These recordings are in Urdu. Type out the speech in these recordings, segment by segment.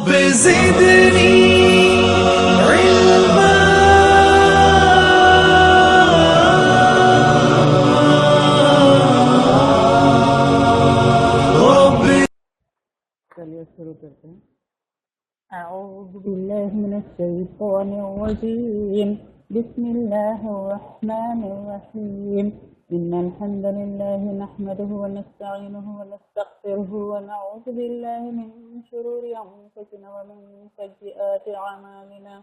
رب زدني علما رب. چلیے شروع کرتے ہیں. اعوذ باللہ من الشیطان الرجیم. بسم اللہ الرحمن الرحیم. ان الحمد لله نحمده ونستعينه ونستغفره ونعوذ بالله من شرور انفسنا ومن سيئات اعمالنا.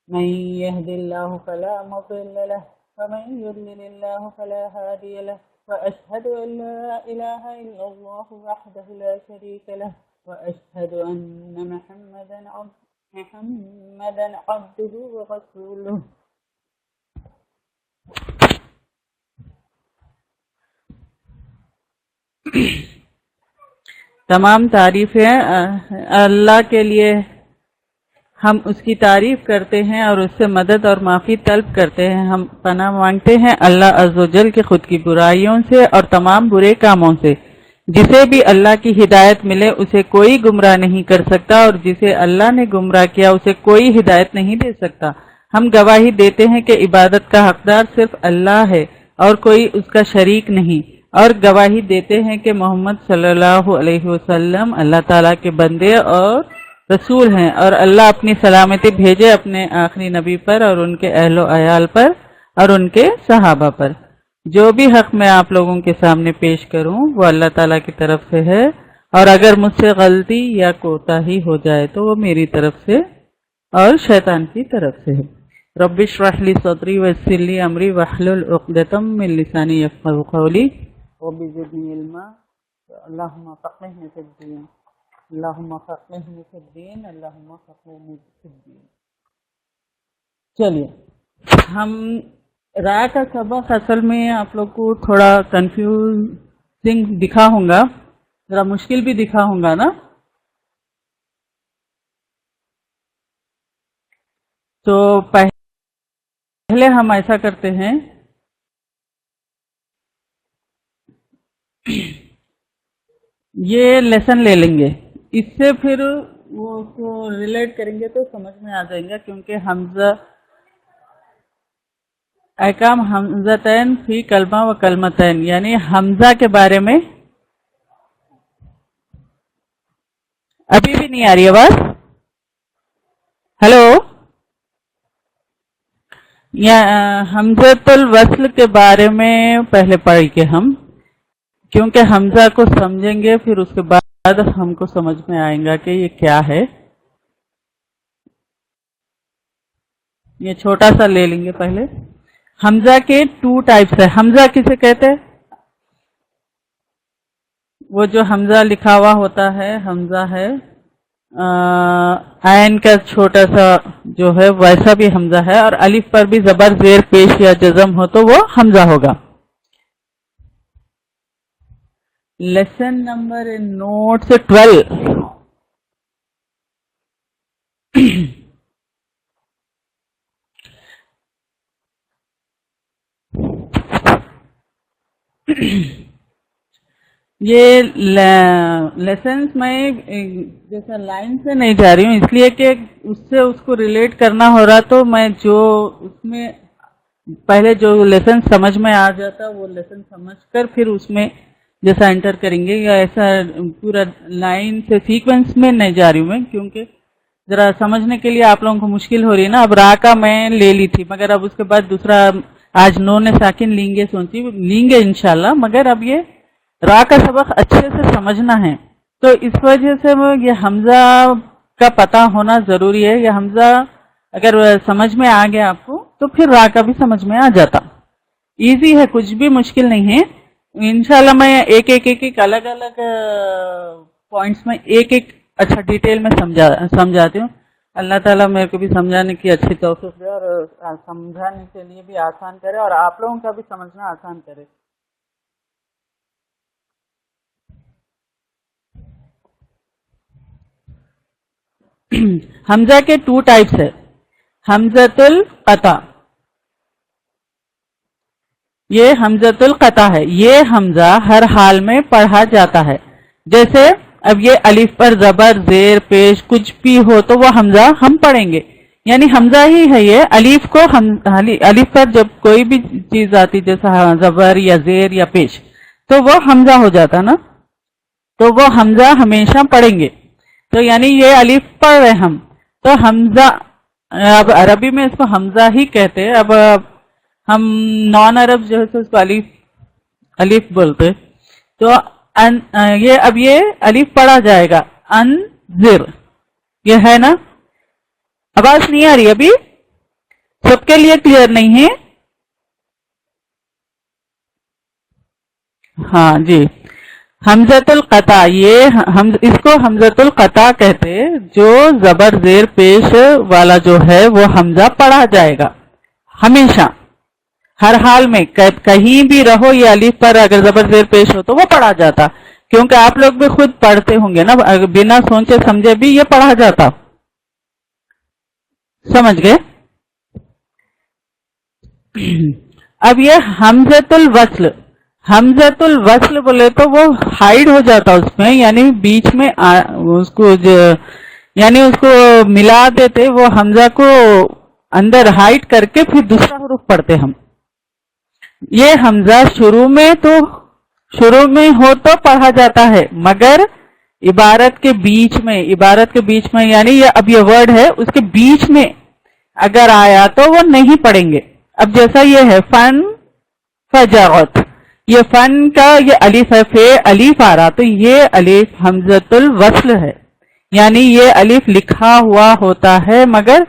من يهد الله فلا مضل له ومن يضلل الله فلا هادي له. واشهد ان لا اله الا الله وحده لا شريك له واشهد ان محمدا عبده ورسوله. تمام تعریفیں اللہ کے لیے. ہم اس کی تعریف کرتے ہیں اور اس سے مدد اور معافی طلب کرتے ہیں. ہم پناہ مانگتے ہیں اللہ عز و جل کے خود کی برائیوں سے اور تمام برے کاموں سے. جسے بھی اللہ کی ہدایت ملے اسے کوئی گمراہ نہیں کر سکتا اور جسے اللہ نے گمراہ کیا اسے کوئی ہدایت نہیں دے سکتا. ہم گواہی دیتے ہیں کہ عبادت کا حقدار صرف اللہ ہے اور کوئی اس کا شریک نہیں. اور گواہی دیتے ہیں کہ محمد صلی اللہ علیہ وسلم اللہ تعالیٰ کے بندے اور رسول ہیں. اور اللہ اپنی سلامتی بھیجے اپنے آخری نبی پر اور ان کے اہل و عیال پر اور ان کے صحابہ پر. جو بھی حق میں آپ لوگوں کے سامنے پیش کروں وہ اللہ تعالیٰ کی طرف سے ہے اور اگر مجھ سے غلطی یا کوتاہی ہو جائے تو وہ میری طرف سے اور شیطان کی طرف سے ہے. رب اشرح لی صدری ویسر لی امری واحلل عقدۃ من لسانی یفقهوا قولی رب زدنی علما. اللہم فقہنی فی الدین اللہم فقہنی فی الدین اللہم فقہنی فی الدین. چلیے ہم را کا سبق اصل میں آپ لوگ کو تھوڑا کنفیوزنگ دکھا ہوں گا, ذرا مشکل بھی دکھا ہوں گا نا. تو پہلے ہم ایسا کرتے ہیں, یہ لیسن لے لیں گے, اس سے پھر وہ کو ریلیٹ کریں گے تو سمجھ میں آ جائیں گا. کیونکہ حمزہ احکام حمزتین فی کلمہ و کلمتین, یعنی حمزہ کے بارے میں. ابھی بھی نہیں آ رہی آواز؟ ہیلو. یا حمزۃ الوصل کے بارے میں پہلے پڑھیں گے ہم, کیونکہ حمزہ کو سمجھیں گے پھر اس کے بعد ہم کو سمجھ میں آئے گا کہ یہ کیا ہے. یہ چھوٹا سا لے لیں گے پہلے. حمزہ کے 2 ٹائپس ہے. حمزہ کسے کہتے ہیں؟ وہ جو حمزہ لکھا ہوا ہوتا ہے حمزہ ہے, عین کا چھوٹا سا جو ہے ویسا بھی حمزہ ہے, اور الف پر بھی زبر زیر پیش یا جزم ہو تو وہ حمزہ ہوگا. Lesson number notes 12. یہ لیسنس میں جیسا لائن سے نہیں جا رہی ہوں اس لیے کہ اس سے اس کو ریلیٹ کرنا ہو رہا, تو میں جو اس میں پہلے جو لیسن سمجھ میں آ جاتا وہ لیسن سمجھ کر پھر اس میں جیسا انٹر کریں گے, یا ایسا پورا لائن سے سیکوینس میں نہیں جا رہی ہوں میں, کیونکہ ذرا سمجھنے کے لیے آپ لوگوں کو مشکل ہو رہی ہے نا. اب را کا میں لے لی تھی, مگر اب اس کے بعد دوسرا آج نون ساکن لیں گے, سوچی لیں گے انشاءاللہ, مگر اب یہ را کا سبق اچھے سے سمجھنا ہے. تو اس وجہ سے یہ حمزہ کا پتہ ہونا ضروری ہے. یہ حمزہ اگر سمجھ میں آ گیا آپ کو تو پھر را کا بھی سمجھ میں آ جاتا. ایزی ہے, کچھ بھی مشکل نہیں ہے. انشاءاللہ میں ایک الگ الگ پوائنٹس میں ایک اچھا ڈیٹیل میں سمجھاتی ہوں. اللہ تعالیٰ میرے کو بھی سمجھانے کی اچھی توفیق دے اور سمجھانے کے لیے بھی آسان کرے اور آپ لوگوں کا بھی سمجھنا آسان کرے. حمزہ کے 2 ٹائپس ہے. حمزۃ القطع, یہ حمزۃ القطع ہے. یہ حمزہ ہر حال میں پڑھا جاتا ہے. جیسے اب یہ الف پر زبر زیر پیش کچھ بھی ہو تو وہ حمزہ ہم پڑھیں گے، یعنی حمزہ ہی ہے یہ. الف کو الف پر جب کوئی بھی چیز آتی جیسا زبر یا زیر یا پیش تو وہ حمزہ ہو جاتا نا، تو وہ حمزہ ہمیشہ پڑھیں گے. تو یعنی یہ الف پڑھ رہے ہم تو حمزہ، اب عربی میں اس کو حمزہ ہی کہتے. اب ہم نان عرب جو ہے اس کو الف بولتے. تو یہ اب یہ الف پڑھا جائے گا انذر، یہ ہے نا. آواز نہیں آ رہی ابھی؟ سب کے لیے کلیئر نہیں ہے؟ ہاں جی. حمزۃ القطع، یہ اس کو حمزۃ القطع کہتے، جو زبر زیر پیش والا جو ہے وہ حمزہ پڑھا جائے گا ہمیشہ، ہر حال میں. کہیں بھی رہو یہ الف پر اگر زبر زیر پیش ہو تو وہ پڑھا جاتا، کیونکہ آپ لوگ بھی خود پڑھتے ہوں گے نا، بنا سوچے سمجھے بھی یہ پڑھا جاتا. سمجھ گئے؟ اب یہ حمزۃ الوصل، حمزۃ الوصل بولے تو وہ ہائڈ ہو جاتا اس میں، یعنی بیچ میں اس کو یعنی اس کو ملا دیتے، وہ حمزہ کو اندر ہائڈ کر کے پھر دوسرا حروف پڑھتے ہم. یہ حمزہ شروع میں ہو تو پڑھا جاتا ہے، مگر عبارت کے بیچ میں یعنی اب یہ ورڈ ہے اس کے بیچ میں اگر آیا تو وہ نہیں پڑھیں گے. اب جیسا یہ ہے فن فجعت، یہ فن کا یہ الف ہے، فے الف آ رہا تو یہ الف حمزۃ الوصل ہے، یعنی یہ الف لکھا ہوا ہوتا ہے مگر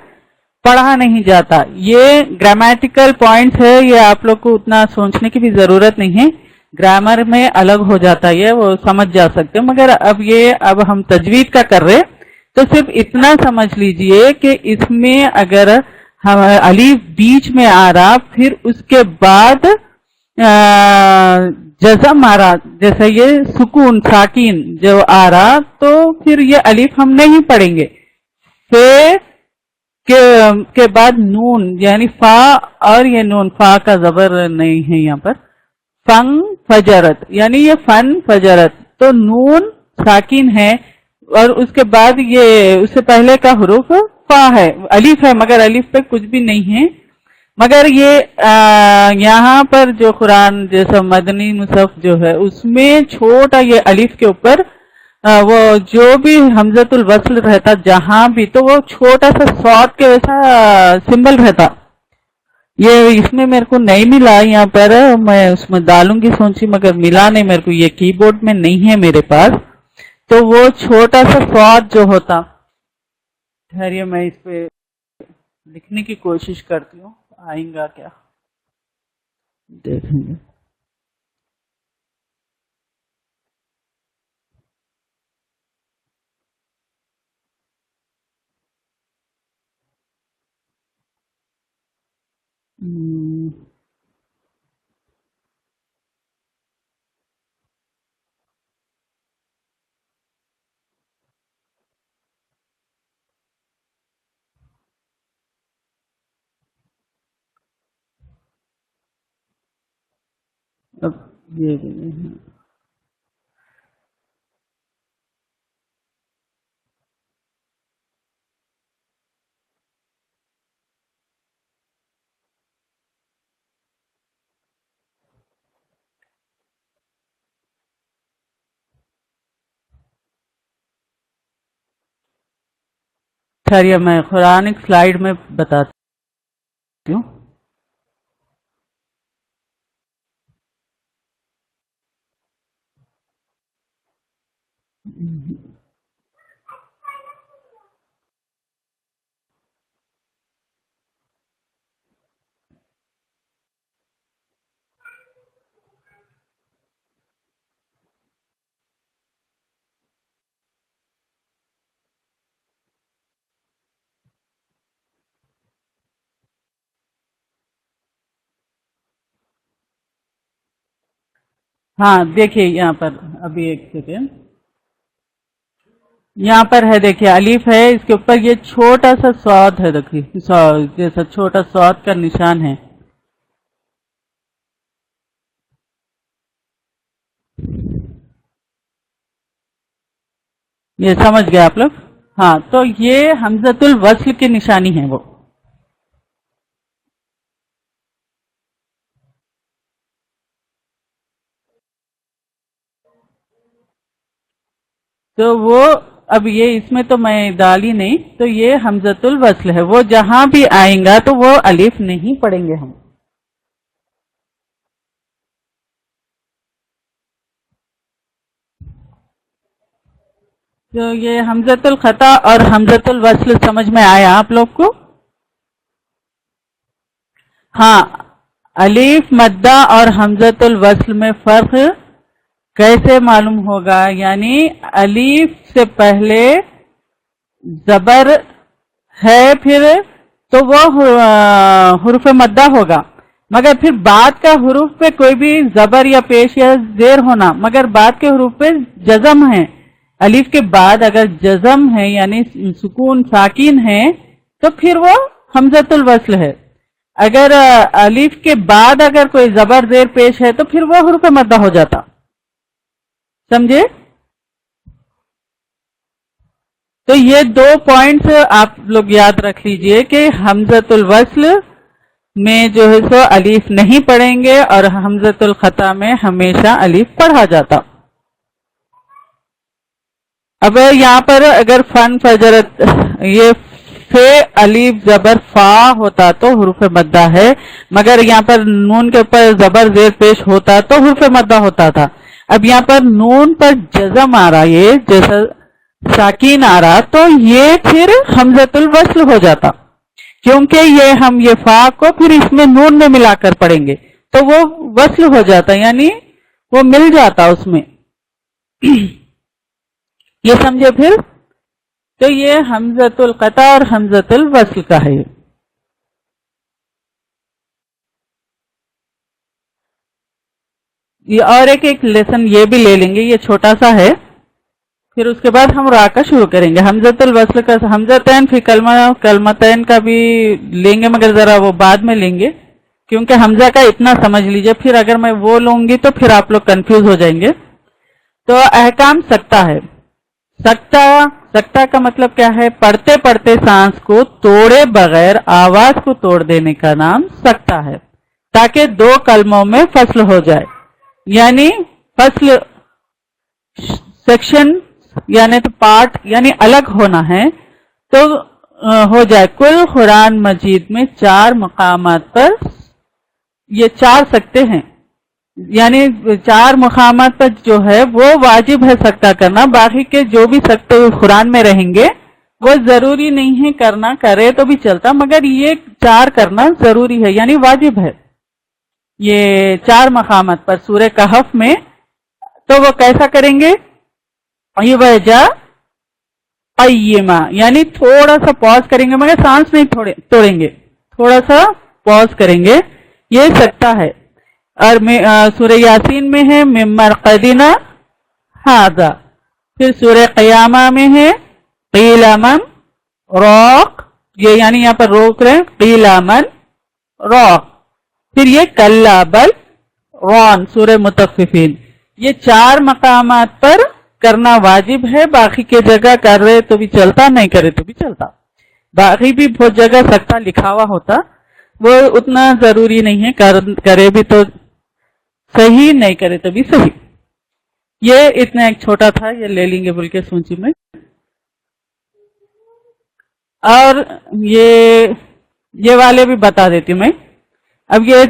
پڑھا نہیں جاتا. یہ گرامیٹیکل پوائنٹس ہے، یہ آپ لوگ کو اتنا سوچنے کی بھی ضرورت نہیں ہے، گرامر میں الگ ہو جاتا ہے وہ سمجھ جا سکتے. مگر اب ہم تجوید کا کر رہے تو صرف اتنا سمجھ لیجئے کہ اس میں اگر الف بیچ میں آ رہا پھر اس کے بعد جزم آ رہا، جیسے یہ سکون ساکین جو آ رہا تو پھر یہ الف ہم نہیں پڑھیں گے. پھر کے بعد نون یعنی فا، اور یہ نون فا کا زبر نہیں ہے یہاں پر. فن فجرت، یعنی یہ فن فجرت تو نون ساکین ہے، اور اس کے بعد یہ اس سے پہلے کا حروف فا ہے، الف ہے مگر الف پہ کچھ بھی نہیں ہے. مگر یہ یہاں پر جو قرآن جیسا مدنی مصحف جو ہے اس میں چھوٹا یہ الف کے اوپر وہ جو بھی حمزۃ الوصل رہتا جہاں بھی تو وہ چھوٹا سا صاد کے ویسا سمبل رہتا. یہ اس میں میرے کو نہیں ملا یہاں پر، میں اس میں ڈالوں گی سوچی مگر ملا نہیں میرے کو، یہ کی بورڈ میں نہیں ہے میرے پاس. تو وہ چھوٹا سا صاد جو ہوتا، ٹھہریے میں اس پہ لکھنے کی کوشش کرتی ہوں، آئیں گا کیا دیکھیں گے. اب یہ بھی نہیں ہے. ٹھہریے میں قرآنک سلائیڈ میں بتاتی ہوں. ہاں دیکھیے یہاں پر ابھی ایک سیکنڈ، یہاں پر ہے دیکھیے الف ہے، اس کے اوپر یہ چھوٹا سا صاد ہے، دیکھیے جیسا چھوٹا صاد کا نشان ہے. یہ سمجھ گئے آپ لوگ؟ ہاں، تو یہ حمزۃ الوصل کی نشانی ہے وہ. تو وہ اب یہ اس میں تو میں ڈالی نہیں، تو یہ حمزۃ الوصل ہے، وہ جہاں بھی آئیں گا تو وہ الف نہیں پڑھیں گے ہم. تو یہ حمزۃ الخطا اور حمزۃ الوصل سمجھ میں آیا آپ لوگ کو؟ ہاں، الف مدہ اور حمزۃ الوصل میں فرق کیسے معلوم ہوگا؟ یعنی الف سے پہلے زبر ہے پھر تو وہ حروف مدہ ہوگا، مگر پھر بعد کا حروف پہ کوئی بھی زبر یا پیش یا زیر ہونا، مگر بعد کے حروف پہ جزم ہے. الف کے بعد اگر جزم ہے یعنی سکون ساکین ہے تو پھر وہ حمزۃ الوصل ہے. اگر الف کے بعد اگر کوئی زبر زیر پیش ہے تو پھر وہ حروف مدہ ہو جاتا. سمجھے؟ تو یہ دو پوائنٹس آپ لوگ یاد رکھ لیجئے کہ حمزۃ الوصل میں جو ہے سو الف نہیں پڑھیں گے اور حمزۃ الخطا میں ہمیشہ الف پڑھا جاتا. اب یہاں پر اگر فن فجرت یہ فے الف زبر فا ہوتا تو حروف مدہ ہے، مگر یہاں پر نون کے اوپر زبر زیر پیش ہوتا تو حروف مدہ ہوتا تھا. اب یہاں پر نون پر جزم آ رہا، یہ جیسا ساکین آ رہا، تو یہ پھر حمزۃ الوصل ہو جاتا، کیونکہ یہ فا کو پھر اس میں نون میں ملا کر پڑھیں گے تو وہ وصل ہو جاتا، یعنی وہ مل جاتا اس میں. یہ سمجھے پھر؟ تو یہ حمزۃ القطع اور حمزۃ الوصل کا ہے. یہ اور ایک لیسن یہ بھی لے لیں گے، یہ چھوٹا سا ہے، پھر اس کے بعد ہم را کا شروع کریں گے. حمزۃ الوصل کا حمزتین فی کلمہ کلمتین کا بھی لیں گے، مگر ذرا وہ بعد میں لیں گے، کیونکہ حمزہ کا اتنا سمجھ لیجئے، پھر اگر میں وہ لوں گی تو پھر آپ لوگ کنفیوز ہو جائیں گے. تو احکام سکتہ ہے. سکتہ کا مطلب کیا ہے؟ پڑھتے پڑھتے سانس کو توڑے بغیر آواز کو توڑ دینے کا نام سکتہ ہے، تاکہ دو کلموں میں فصل ہو جائے. یعنی فصل سیکشن یعنی تو پارٹ یعنی الگ ہونا ہے تو ہو جائے. کل قرآن مجید میں 4 مقامات پر یہ 4 سکتے ہیں، یعنی 4 مقامات پر جو ہے وہ واجب ہے سکتہ کرنا. باقی کے جو بھی سکتے قرآن میں رہیں گے وہ ضروری نہیں ہے کرنا، کرے تو بھی چلتا، مگر یہ 4 کرنا ضروری ہے یعنی واجب ہے. یہ 4 مقامات پر سورہ کہف میں. تو وہ کیسا کریں گے؟ وجہ قیمہ، یعنی تھوڑا سا پاز کریں گے، مگر سانس نہیں توڑیں گے، تھوڑا سا پاز کریں گے، یہ سکتہ ہے. اور سورہ یاسین میں ہے من مرقدنا ھذا. پھر سورہ قیامہ میں ہے قیل من راق، یہ یعنی یہاں پر روک رہے ہیں، قیل من راق. پھر یہ کلا بل ران سورہ مطففین. یہ 4 مقامات پر کرنا واجب ہے، باقی کے جگہ کر رہے تو بھی چلتا، نہیں کرے تو بھی چلتا. باقی بھی بہت جگہ سکتہ لکھا ہوا ہوتا، وہ اتنا ضروری نہیں ہے، کرے بھی تو صحیح، نہیں کرے تو بھی صحیح. یہ اتنا ایک چھوٹا تھا، یہ لے لیں گے بول کے سوچی میں. اور یہ والے بھی بتا دیتی ہوں میں. اب یہ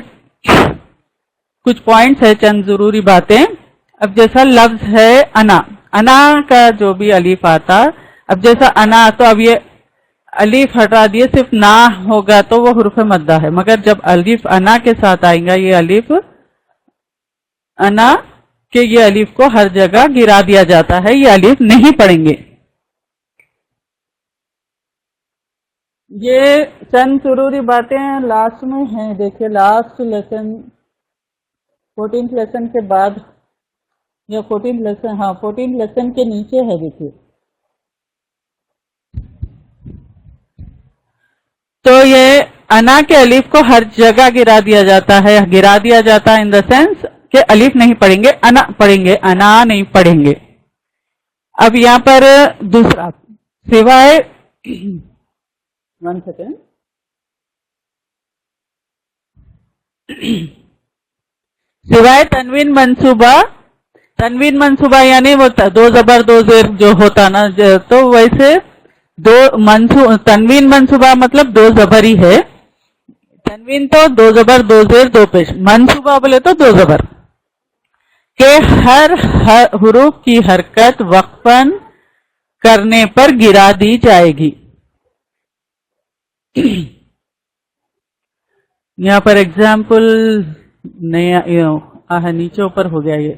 کچھ پوائنٹس ہے، چند ضروری باتیں. اب جیسا لفظ ہے انا، انا کا جو بھی الف آتا، اب جیسا انا تو اب یہ الف ہٹا دیے، صرف نا ہوگا تو وہ حروف مدہ ہے، مگر جب الف انا کے ساتھ آئیں گا یہ الف انا کہ یہ الف کو ہر جگہ گرا دیا جاتا ہے، یہ الف نہیں پڑھیں گے. یہ چند ضروری باتیں لاسٹ میں ہیں، دیکھیے لاسٹ لیسن 14 لیسن کے بعد یا 14 لیسن، ہاں 14 لیسن کے نیچے ہے. دیکھیے تو یہ انا کے الف کو ہر جگہ گرا دیا جاتا ہے، گرا دیا جاتا ہے ان دا سینس کہ الف نہیں پڑھیں گے، انا پڑھیں گے، انا نہیں پڑھیں گے. اب یہاں پر دوسرا سوائے 1 سیکنڈ سوائے تنوین منصوبہ یعنی وہ 2 زبر 2 زیر جو ہوتا نا، تو ویسے تنوین منصوبہ مطلب 2 زبر ہی ہے. تنوین تو 2 زبر 2 زیر 2 پیش، منصوبہ بولے تو 2 زبر کہ ہر حروف کی حرکت وقفاً کرنے پر گرا دی جائے گی. یہاں پر ایگزامپل نیچے اوپر ہو گیا یہ.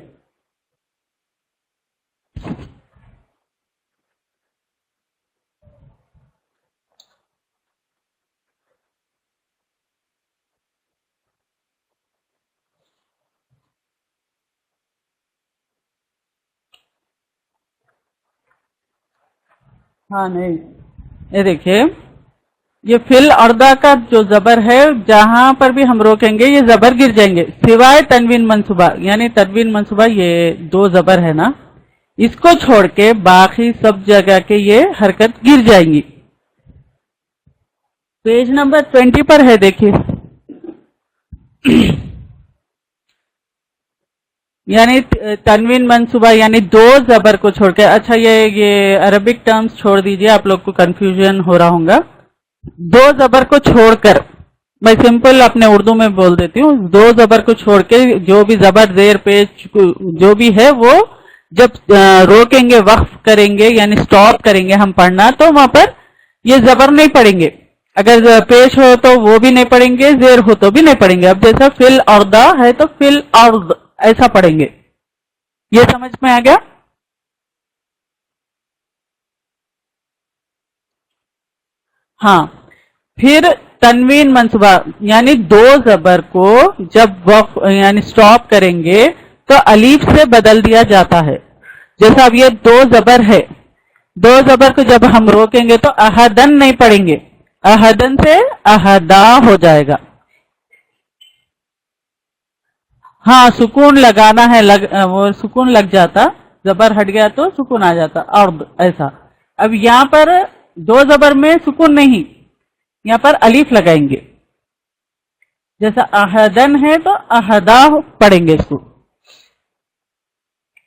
ہاں نہیں، یہ دیکھیے یہ فل اردہ کا جو زبر ہے جہاں پر بھی ہم روکیں گے یہ زبر گر جائیں گے، سوائے تنوین منصوبہ. یعنی تنوین منصوبہ یہ 2 زبر ہے نا، اس کو چھوڑ کے باقی سب جگہ کے یہ حرکت گر جائیں گی. پیج نمبر 20 پر ہے دیکھیے. یعنی تنوین منصوبہ یعنی 2 زبر کو چھوڑ کے، اچھا یہ عربک ٹرمز چھوڑ دیجئے، آپ لوگ کو کنفیوژن ہو رہا ہوگا. 2 زبر کو چھوڑ کر، میں سمپل اپنے اردو میں بول دیتی ہوں، 2 زبر کو چھوڑ کے جو بھی زبر زیر پیش جو بھی ہے وہ جب روکیں گے، وقف کریں گے یعنی سٹاپ کریں گے ہم پڑھنا، تو وہاں پر یہ زبر نہیں پڑھیں گے. اگر پیش ہو تو وہ بھی نہیں پڑھیں گے، زیر ہو تو بھی نہیں پڑھیں گے. اب جیسا فل اردہ ہے تو فل ارض ایسا پڑھیں گے. یہ سمجھ میں آ گیا؟ ہاں. پھر تنوین منصوبہ یعنی 2 زبر کو جب وقف یعنی سٹاپ کریں گے تو الف سے بدل دیا جاتا ہے. جیسا اب یہ 2 زبر ہے، 2 زبر کو جب ہم روکیں گے تو احدن نہیں پڑھیں گے، احدن سے احدا ہو جائے گا. ہاں سکون لگانا ہے، وہ سکون لگ جاتا، زبر ہٹ گیا تو سکون آ جاتا، ارض ایسا. اب یہاں پر 2 زبر میں سکون نہیں، یہاں پر الف لگائیں گے. جیسا احدن ہے تو احدا پڑھیں گے اس کو.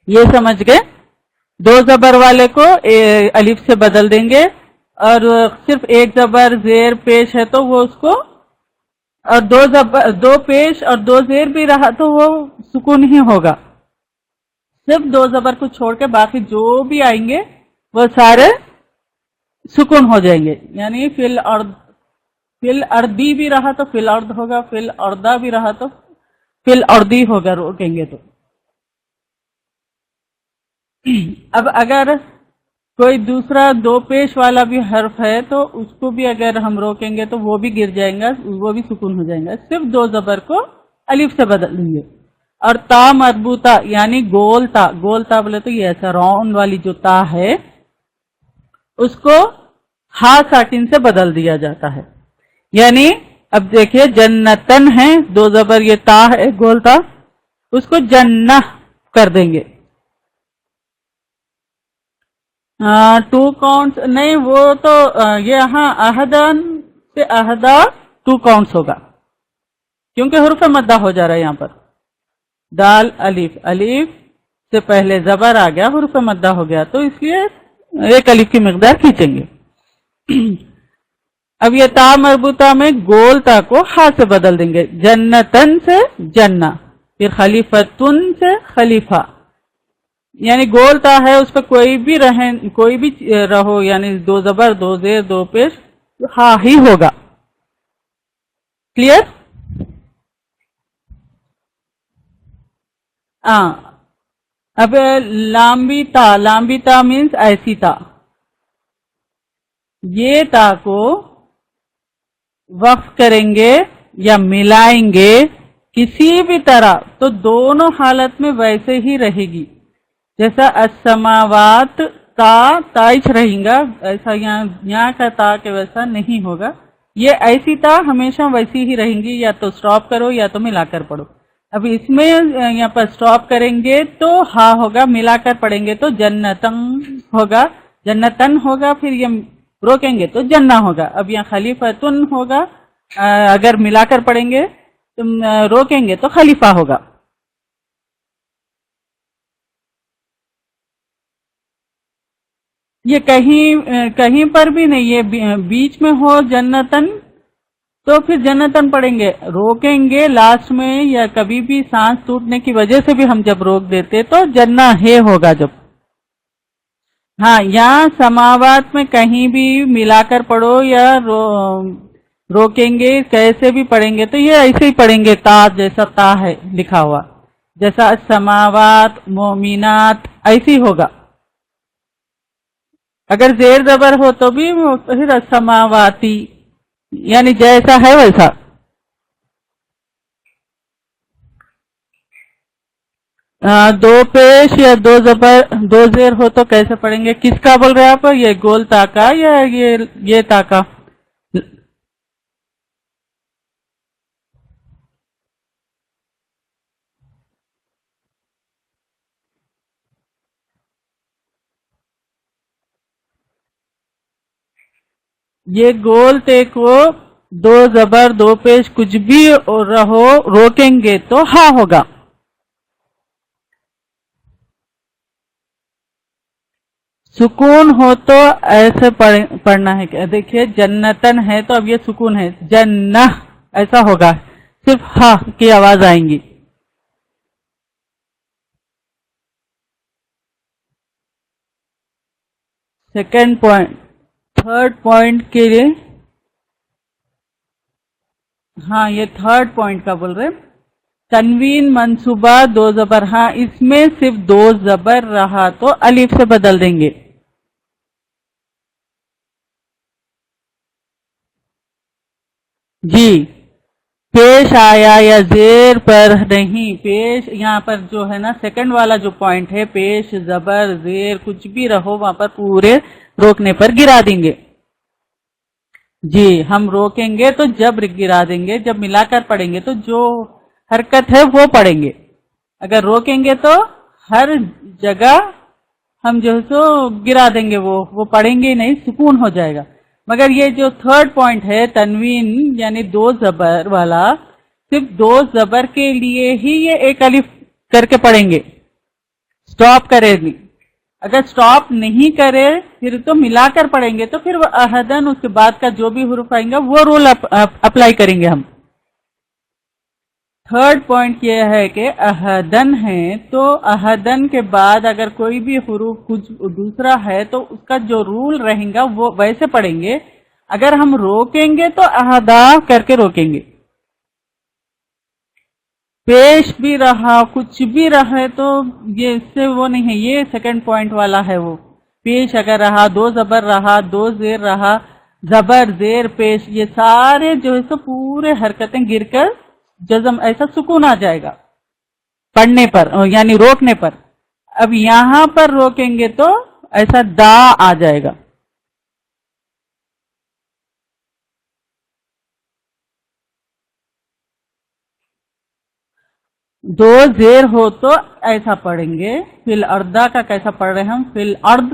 یہ سمجھ گئے؟ 2 زبر والے کو الف سے بدل دیں گے، اور صرف 1 زبر زیر پیش ہے تو وہ اس کو، اور 2 پیش اور 2 زیر بھی رہا تو وہ سکون ہی ہوگا. صرف 2 زبر کو چھوڑ کے باقی جو بھی آئیں گے وہ سارے سکون ہو جائیں گے. یعنی فل اردی بھی رہا تو فل ارد ہوگا، فل اردہ بھی رہا تو فل اردی ہوگا روکیں گے تو. اب اگر کوئی دوسرا 2 پیش والا بھی حرف ہے تو اس کو بھی اگر ہم روکیں گے تو وہ بھی گر جائیں گا، وہ بھی سکون ہو جائیں گا. صرف 2 زبر کو الف سے بدل دیں گے. اور تا مربوطہ یعنی گول تا بولے تو یہ ایسا راؤنڈ والی جو تا ہے اس کو ہا ساکن سے بدل دیا جاتا ہے. یعنی اب دیکھیے جنتن ہے، 2 زبر یہ تا ہے گول تا، اس کو جنہ کر دیں گے. 2 کاؤنٹس نہیں، وہ تو یہاں احدن سے احدا 2 کاؤنٹس ہوگا کیونکہ حرف مدہ ہو جا رہا ہے. یہاں پر دال الف سے پہلے زبر آ گیا، حرف مدہ ہو گیا، تو اس لیے 1 الف کی مقدار کھینچیں گے. اب یہ تا مربوطہ میں گول تا کو ہا سے بدل دیں گے، جنتن سے جنہ، پھر خلیفتن سے خلیفہ. یعنی گول تا ہے اس پہ کوئی بھی رہو یعنی 2 زبر 2 زیر 2 پیش ہا ہی ہوگا. کلیئر؟ اب لامبی تا مینس ایسی تا. یہ تا کو وقف کریں گے یا ملائیں گے کسی بھی طرح تو دونوں حالت میں ویسے ہی رہے گی. جیسا السماوات تائچ رہیں گا، ایسا یہاں کا تا کہ ویسا نہیں ہوگا. یہ ایسی تا ہمیشہ ویسی ہی رہیں گی، یا تو سٹاپ کرو یا تو ملا کر پڑھو. اب اس میں یہاں پر سٹاپ کریں گے تو ہا ہوگا، ملا کر پڑھیں گے تو جنتن ہوگا، جنتن ہوگا، پھر یہ روکیں گے تو جنہ ہوگا. اب یہاں خلیفتن ہوگا، اگر ملا کر پڑھیں گے تو روکیں گے تو خلیفہ ہوگا. یہ کہیں پر بھی نہیں، یہ بیچ میں ہو جنتن تو پھر جنتن پڑھیں گے. روکیں گے لاسٹ میں یا کبھی بھی سانس ٹوٹنے کی وجہ سے بھی ہم جب روک دیتے تو جنہ ہے ہوگا جب. ہاں یہاں سماوات میں کہیں بھی ملا کر پڑھو یا روکیں گے کیسے بھی پڑھیں گے تو یہ ایسے ہی پڑھیں گے، تا جیسا تا ہے لکھا ہوا، جیسا سماوات مومنات ایسی ہوگا. اگر زیر زبر ہو تو بھی پھر سماواتی، یعنی جیسا ہے ویسا. دو پیش یا دو زبر دو زیر ہو تو کیسے پڑھیں گے؟ کس کا بول رہے آپ؟ یہ گول تا کا یا یہ تا کا؟ یہ گول تے کو دو زبر دو پیش کچھ بھی رہو روکیں گے تو ہا ہوگا. سکون ہو تو ایسے پڑھنا ہے. دیکھیے جنتن ہے تو اب یہ سکون ہے، جنہ ایسا ہوگا، صرف ہا کی آواز آئیں گی. سیکنڈ پوائنٹ، تھرڈ پوائنٹ کے لیے، ہاں یہ تھرڈ پوائنٹ کا بول رہے. تنوین منصوبہ دو زبر، ہاں اس میں صرف دو زبر رہا تو الف سے بدل دیں گے. جی پیش آیا یا زیر پر نہیں، پیش یہاں پر جو ہے نا سیکنڈ والا جو پوائنٹ ہے، پیش زبر زیر کچھ بھی رہو وہاں پر پورے روکنے پر گرا دیں گے. جی ہم روکیں گے تو جب گرا دیں گے، جب ملا کر پڑھیں گے تو جو حرکت ہے وہ پڑھیں گے. اگر روکیں گے تو ہر جگہ ہم جو ہے سو گرا دیں گے، وہ پڑھیں گے نہیں، سکون ہو جائے گا. مگر یہ جو تھرڈ پوائنٹ ہے تنوین یعنی دو زبر والا، صرف دو زبر کے لیے ہی یہ ایک الف کر کے پڑھیں گے، سٹاپ کرے نہیں. اگر سٹاپ نہیں کرے پھر تو ملا کر پڑھیں گے تو پھر وہ احدن اس کے بعد کا جو بھی حروف آئیں گا وہ رول اپلائی کریں گے ہم. تھرڈ پوائنٹ یہ ہے کہ احدن ہے تو احدن کے بعد اگر کوئی بھی حروف کچھ دوسرا ہے تو اس کا جو رول رہیں گا وہ ویسے پڑھیں گے. اگر ہم روکیں گے تو احدا کر کے روکیں گے. پیش بھی رہا کچھ بھی رہے تو یہ اس سے وہ نہیں ہے، یہ سیکنڈ پوائنٹ والا ہے. وہ پیش اگر رہا، دو زبر رہا، دو زیر رہا، زبر زیر پیش، یہ سارے جو ہے سو پورے حرکتیں گر کر جزم ایسا سکون آ جائے گا پڑھنے پر یعنی روکنے پر. اب یہاں پر روکیں گے تو ایسا دا آ جائے گا. دو زیر ہو تو ایسا پڑھیں گے. فی الارض کا کیسا پڑھ رہے ہم؟ فی الارض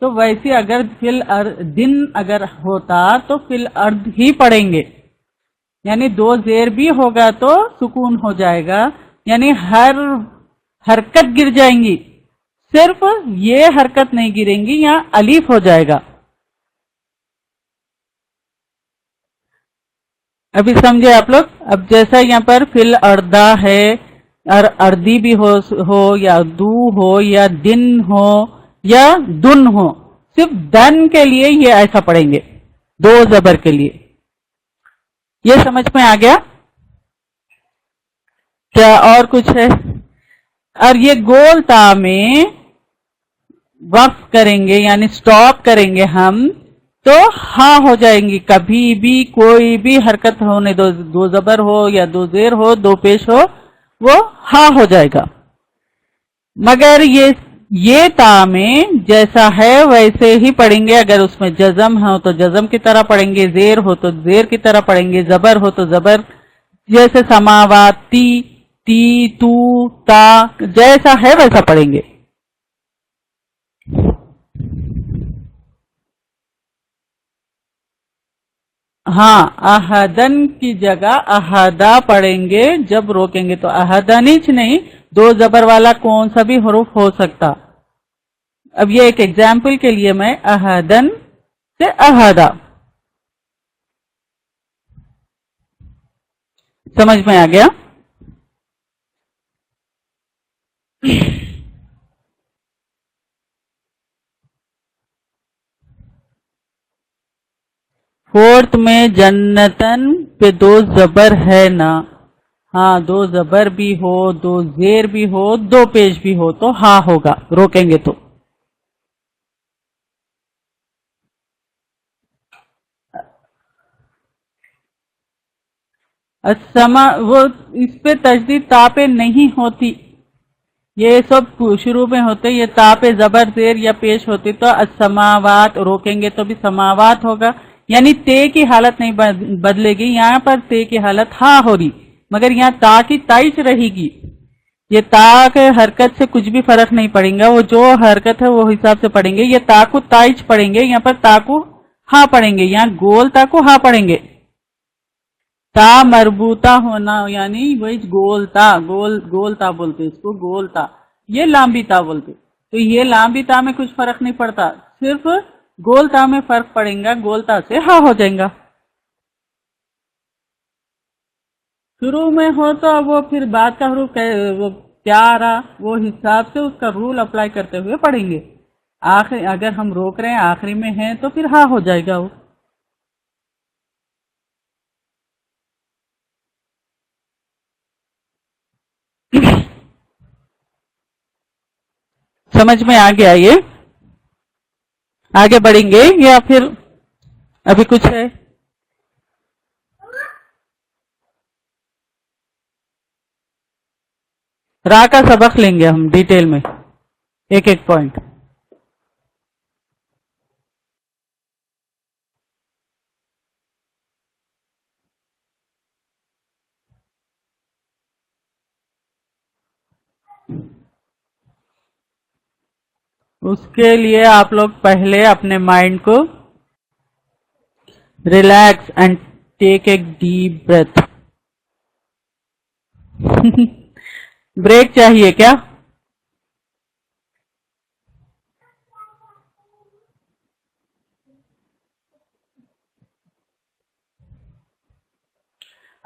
تو ویسے اگر فی الدن اگر ہوتا تو فی الارض ہی پڑھیں گے، یعنی دو زیر بھی ہوگا تو سکون ہو جائے گا، یعنی ہر حرکت گر جائیں گی، صرف یہ حرکت نہیں گریں گی، یہاں الف ہو جائے گا. ابھی سمجھے آپ لوگ؟ اب جیسا یہاں پر فی الارض ہے، اور اردی بھی ہو یا دو ہو یا دن ہو یا دن ہو، صرف دن کے لیے یہ ایسا پڑھیں گے دو زبر کے لیے. یہ سمجھ میں آ گیا کیا اور کچھ ہے؟ اور یہ گول تا میں وقف کریں گے یعنی سٹاپ کریں گے ہم تو ہاں ہو جائیں گی. کبھی بھی کوئی بھی حرکت ہونے دو زبر ہو یا دو زیر ہو دو پیش ہو وہ ہاں ہو جائے گا. مگر یہ تا میں جیسا ہے ویسے ہی پڑھیں گے. اگر اس میں جزم ہو تو جزم کی طرح پڑھیں گے، زیر ہو تو زیر کی طرح پڑھیں گے، زبر ہو تو زبر، جیسے سماواتی تی تو تا جیسا ہے ویسا پڑھیں گے. ہاں احدن کی جگہ احدا پڑھیں گے جب روکیں گے تو احدنچ نہیں، دو زبر والا کون سا بھی حروف ہو سکتا. اب یہ ایک ایگزامپل کے لیے میں احدن سے احدا سمجھ میں آ گیا. فورتھ میں جنتن پہ دو زبر ہے نا. ہاں دو زبر بھی ہو، دو زیر بھی ہو، دو پیش بھی ہو تو ہاں ہوگا روکیں گے تو. السما وہ اس پہ تشدید تا پہ نہیں ہوتی، یہ سب شروع میں ہوتے. یہ تا پہ زبر زیر یا پیش ہوتی تو السماوات روکیں گے تو بھی سماوات ہوگا، یعنی تے کی حالت نہیں بدلے گی. یہاں پر تے کی حالت ہاں ہو رہی، مگر یہاں تا کی تائچ رہے گی. یہ تا کے حرکت سے کچھ بھی فرق نہیں پڑیں گا، وہ جو حرکت ہے وہ حساب سے پڑھیں گے. یہ تا کو تائچ پڑھیں گے، یہاں پر تا کو ہاں پڑھیں گے، یہاں گول تا کو ہاں پڑھیں گے. تا مربوطہ ہونا یعنی وہی گول تا، گول تا بولتے اس کو، گول تا. یہ لامبی تا بولتے. تو یہ لامبی تا میں کچھ فرق نہیں پڑتا، صرف گول تا میں فرق پڑیں گا، گول تا سے ہاں ہو جائیں گا. شروع میں ہو تو وہ پھر بعد کا حروف وہ کیا آ رہا وہ حساب سے اس کا رول اپلائی کرتے ہوئے پڑھیں گے. آخر اگر ہم روک رہے ہیں آخری میں ہیں تو پھر ہاں ہو جائے گا وہ. سمجھ میں آ گیا یہ؟ آگے بڑھیں گے یا پھر ابھی کچھ ہے؟ را کا سبق لیں گے ہم ڈیٹیل میں، ایک ایک پوائنٹ. اس کے لیے آپ لوگ پہلے اپنے مائنڈ کو relax and take a deep breath. Break چاہیے کیا؟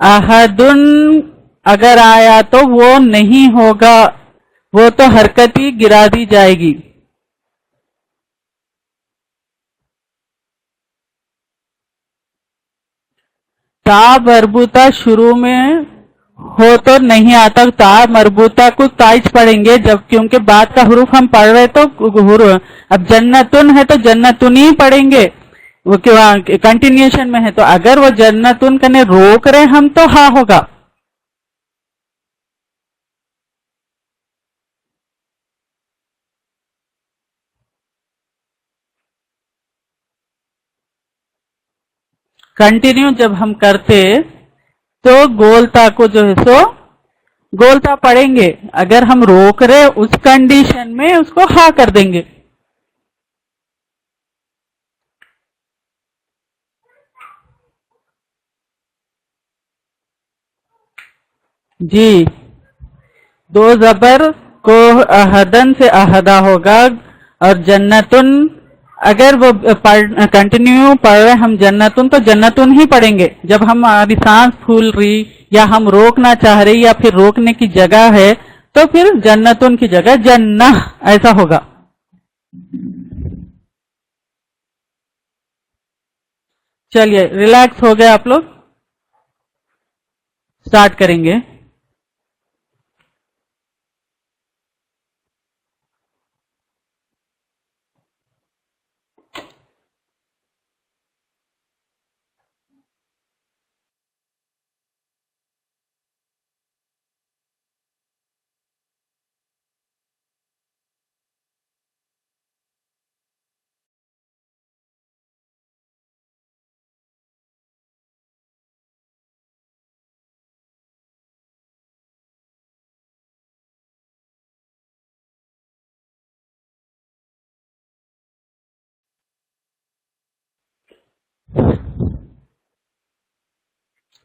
احدن اگر آیا تو وہ نہیں ہوگا، وہ تو حرکت ہی گرا دی جائے گی. تا مربوطہ شروع میں ہو تو نہیں آتا، تا مربوطہ کو تائچ پڑھیں گے جب، کیونکہ بعد کا حروف ہم پڑھ رہے تو اب جنتن ہے تو جنتن ہی پڑھیں گے، وہ کنٹینیوشن میں ہے. تو اگر وہ جنتن کنے روک رہے ہم تو ہاں ہوگا. کنٹینیو جب ہم کرتے تو گولتا کو جو ہے سو گولتا پڑھیں گے، اگر ہم روک رہے اس کنڈیشن میں اس کو ہاں کر دیں گے. جی دو زبر کو احدن سے احدا ہوگا، اور جنتن اگر وہ کنٹینیو پڑھ رہے ہم جنتن تو جنتن ہی پڑھیں گے. جب ہماری سانس پھول رہی یا ہم روکنا چاہ رہے یا پھر روکنے کی جگہ ہے تو پھر جنتن کی جگہ جنہ ایسا ہوگا. چلیے ریلیکس ہو گئے آپ لوگ، سٹارٹ کریں گے.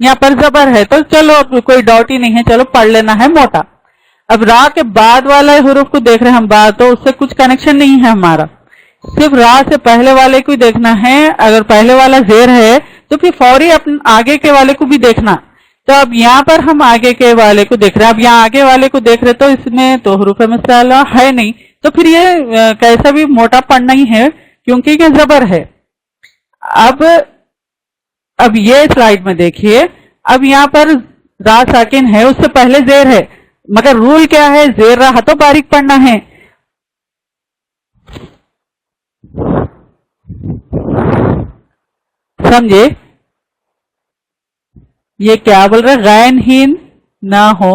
یہاں پر زبر ہے تو چلو کوئی ڈاؤٹ ہی نہیں ہے، چلو پڑھ لینا ہے موٹا. اب را کے بعد والا حروف کو دیکھ رہے ہیں ہم بات، تو اس سے کچھ کنیکشن نہیں ہے ہمارا، صرف را سے پہلے والے کو دیکھنا ہے. اگر پہلے والا زیر ہے تو پھر فوری اپنے آگے کے والے کو بھی دیکھنا. تو اب یہاں پر ہم آگے کے والے کو دیکھ رہے ہیں، اب یہاں آگے والے کو دیکھ رہے تو اس میں تو حروف مصالحہ ہے نہیں، تو پھر یہ کیسا بھی موٹا پڑھنا ہی ہے کیونکہ یہ زبر ہے. اب یہ سلائیڈ میں دیکھیے، اب یہاں پر را ساکن ہے، اس سے پہلے زیر ہے، مگر رول کیا ہے، زیر رہا تو باریک پڑھنا ہے. سمجھے؟ یہ کیا بول رہے، غین ہین نہ ہو،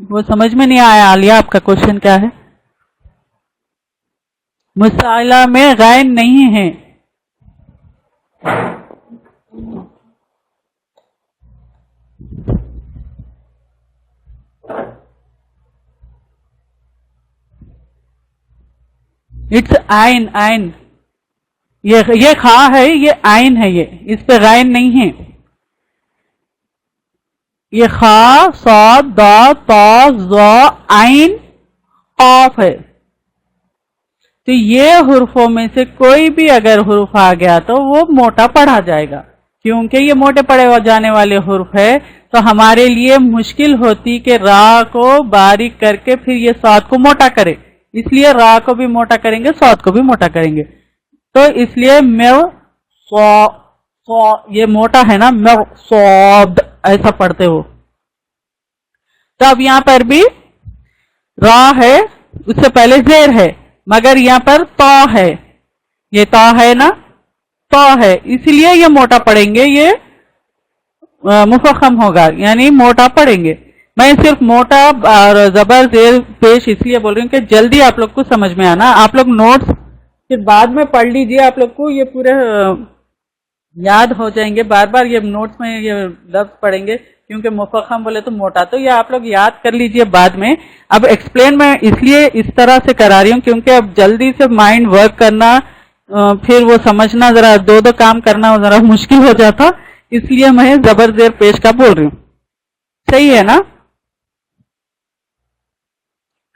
وہ سمجھ میں نہیں آیا. عالیہ آپ کا کوشچن کیا ہے؟ مصالحہ میں غین نہیں ہے. اٹس آئین، آئین، یہ خا ہے، یہ آئین ہے، یہ اس پہ غین نہیں ہے. یہ خا، صاد، ضاد، طا، ظا، عین، قاف ہے. تو یہ حروفوں میں سے کوئی بھی اگر حرف آ گیا تو وہ موٹا پڑھا جائے گا. کیونکہ یہ موٹے پڑھے جانے والے حروف ہے تو ہمارے لیے مشکل ہوتی کہ را کو باریک کر کے پھر یہ صاد کو موٹا کرے، اس لیے را کو بھی موٹا کریں گے، صاد کو بھی موٹا کریں گے. تو اس لیے یہ موٹا ہے نا، صاد ایسا پڑھتے ہو. تو اب یہاں پر بھی را ہے، اس سے پہلے زیر ہے، مگر یہاں پر تا ہے، یہ تا ہے نا، تا ہے، اسی لیے یہ موٹا پڑھیں گے، یہ مفخم ہوگا یعنی موٹا پڑھیں گے. میں صرف موٹا اور زبر زیر پیش اس لیے بول رہی ہوں کہ جلدی آپ لوگ کو سمجھ میں آنا. آپ لوگ نوٹس پھر بعد میں پڑھ لیجئے، آپ لوگ کو یہ پورے یاد ہو جائیں گے. بار بار یہ نوٹس میں یہ لفظ پڑھیں گے کیونکہ مفخم بولے تو موٹا، تو یہ آپ لوگ یاد کر لیجئے بعد میں. اب ایکسپلین میں اس لیے اس طرح سے کرا رہی ہوں کیونکہ اب جلدی سے مائنڈ ورک کرنا، پھر وہ سمجھنا، ذرا دو کام کرنا ذرا مشکل ہو جاتا، اس لیے میں زبر زیر پیش کا بول رہی ہوں. صحیح ہے نا؟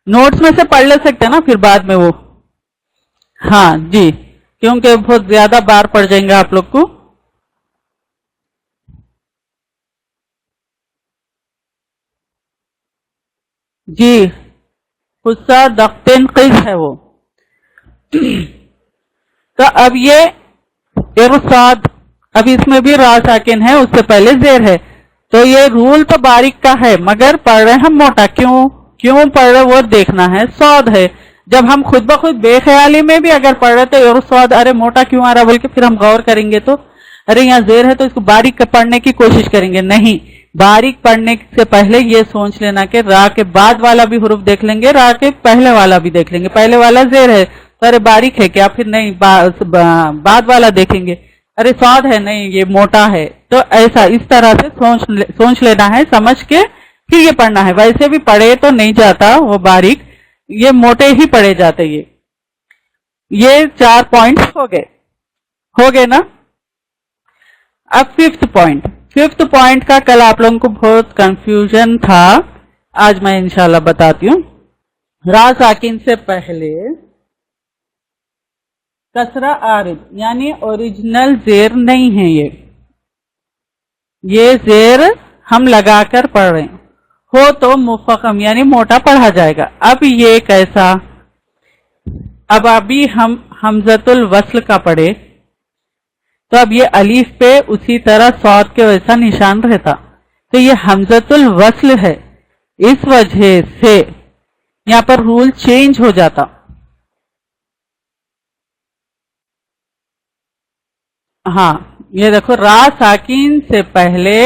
نوٹس میں سے پڑھ لے سکتے ہیں نا پھر بعد میں وہ. ہاں جی، کیونکہ بہت زیادہ بار پڑ جائیں گے آپ لوگ کو. جی، غصہ دختن قز ہے وہ. تو اب یہ ارصاد، اب اس میں بھی را ساکن ہے، اس سے پہلے زیر ہے. تو یہ رول تو باریک کا ہے مگر پڑھ رہے ہم موٹا. کیوں پڑھ رہے وہ دیکھنا ہے. صاد ہے، جب ہم خود بخود بے خیالی میں بھی اگر پڑھ رہے تو ارصاد، ارے موٹا کیوں آ رہا بول کے پھر ہم غور کریں گے تو ارے یہاں زیر ہے تو اس کو باریک پڑھنے کی کوشش کریں گے. نہیں، باریک پڑھنے سے پہلے یہ سوچ لینا کہ را کے بعد والا بھی حروف دیکھ لیں گے، را کے پہلے والا بھی دیکھ لیں گے. پہلے والا زیر ہے تو ارے باریک ہے کیا، پھر نہیں بعد والا دیکھیں گے، ارے صاد ہے نہیں یہ موٹا ہے. تو ایسا اس طرح سے سوچ لینا ہے، سمجھ کے پھر یہ پڑھنا ہے. ویسے بھی پڑھے تو نہیں جاتا وہ باریک، یہ موٹے ہی پڑھے جاتے. یہ 4 پوائنٹس ہو گئے نا. اب ففتھ پوائنٹ کا کل آپ لوگوں کو بہت کنفیوژن تھا، آج میں انشاءاللہ بتاتی ہوں. را ساکن سے پہلے کسرہ عارض یعنی اوریجنل زیر نہیں ہے. یہ زیر ہم لگا کر پڑھ رہے ہیں، ہو تو مفخم یعنی موٹا پڑھا جائے گا. اب یہ کیسا، اب ابھی ہم حمزۃ الوصل کا پڑھے تو اب یہ الف پہ اسی طرح صاد کے ویسا نشان رہتا، تو یہ حمزۃ الوصل ہے، اس وجہ سے یہاں پر رول چینج ہو جاتا. ہاں یہ دیکھو، را ساکن سے پہلے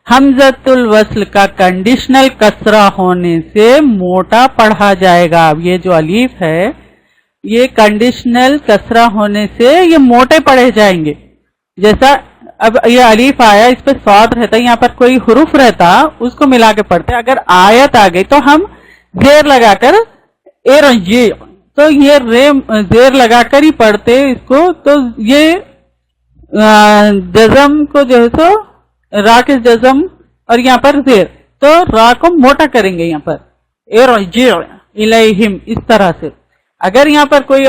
حمزۃ الوصل کا کنڈیشنل کسرہ ہونے سے موٹا پڑھا جائے گا. اب یہ جو الف ہے یہ کنڈیشنل کسرہ ہونے سے یہ موٹے پڑھے جائیں گے. جیسا اب یہ الف آیا، اس پہ صاد رہتا، یہاں پر کوئی حروف رہتا اس کو ملا کے پڑھتے. اگر آیت آ گئی تو ہم زیر لگا کر تو یہ زیر لگا کر ہی پڑھتے اس کو. تو یہ جزم کو جو ہے سو را کے جزم اور یہاں پر زیر، تو را کو موٹا کریں گے یہاں پر ارجع الیہم، اس طرح سے. اگر یہاں پر کوئی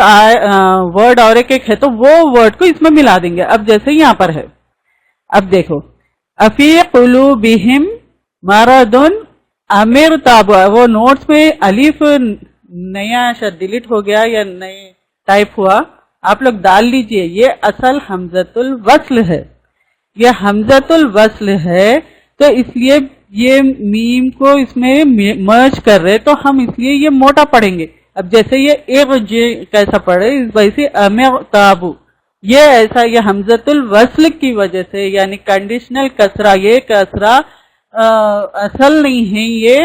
ورڈ اور ایک ہے تو وہ ورڈ کو اس میں ملا دیں گے. اب جیسے یہاں پر ہے، اب دیکھو افی قلوبہم مرض ام ارتابوا، وہ نوٹس میں الف نیا شاید ڈیلیٹ ہو گیا یا نئے ٹائپ ہوا، آپ لوگ ڈال لیجئے. یہ اصل حمزۃ الوصل ہے، یہ حمزۃ الوصل ہے، تو اس لیے یہ میم کو اس میں مرج کر رہے تو ہم اس لیے یہ موٹا پڑھیں گے. اب جیسے یہ ارجع کیسا پڑھے، ویسے امرتابو، یہ ایسا، یہ حمزۃ الوصل کی وجہ سے، یعنی کنڈیشنل کسرہ، یہ کسرہ اصل نہیں ہے، یہ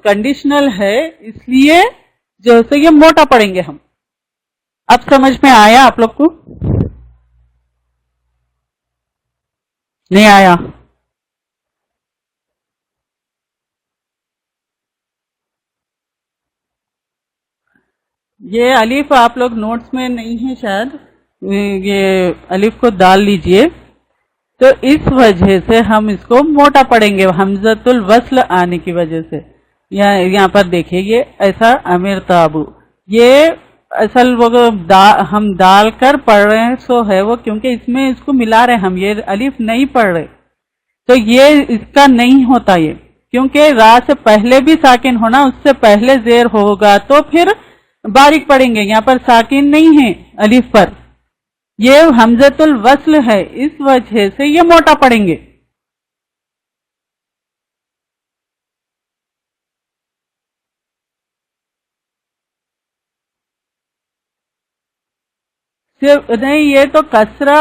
کنڈیشنل ہے، اس لیے جیسے یہ موٹا پڑھیں گے ہم. اب سمجھ میں آیا آپ لوگ کو؟ نہیں آیا؟ یہ الف آپ لوگ نوٹس میں نہیں ہے شاید، یہ الف کو ڈال لیجئے. تو اس وجہ سے ہم اس کو موٹا پڑھیں گے حمزۃ الوصل آنے کی وجہ سے. یہاں پر دیکھیں یہ ایسا امیر تابو، یہ اصل وہ ہم ڈال کر پڑھ رہے ہیں سو ہے وہ، کیونکہ اس میں اس کو ملا رہے ہم، یہ الف نہیں پڑھ رہے، تو یہ اس کا نہیں ہوتا یہ، کیونکہ را سے پہلے بھی ساکن ہونا، اس سے پہلے زیر ہوگا تو پھر باریک پڑھیں گے. یہاں پر ساکن نہیں ہے الف پر، یہ حمزۃ الوصل ہے، اس وجہ سے یہ موٹا پڑھیں گے. صرف نہیں، یہ تو کسرہ،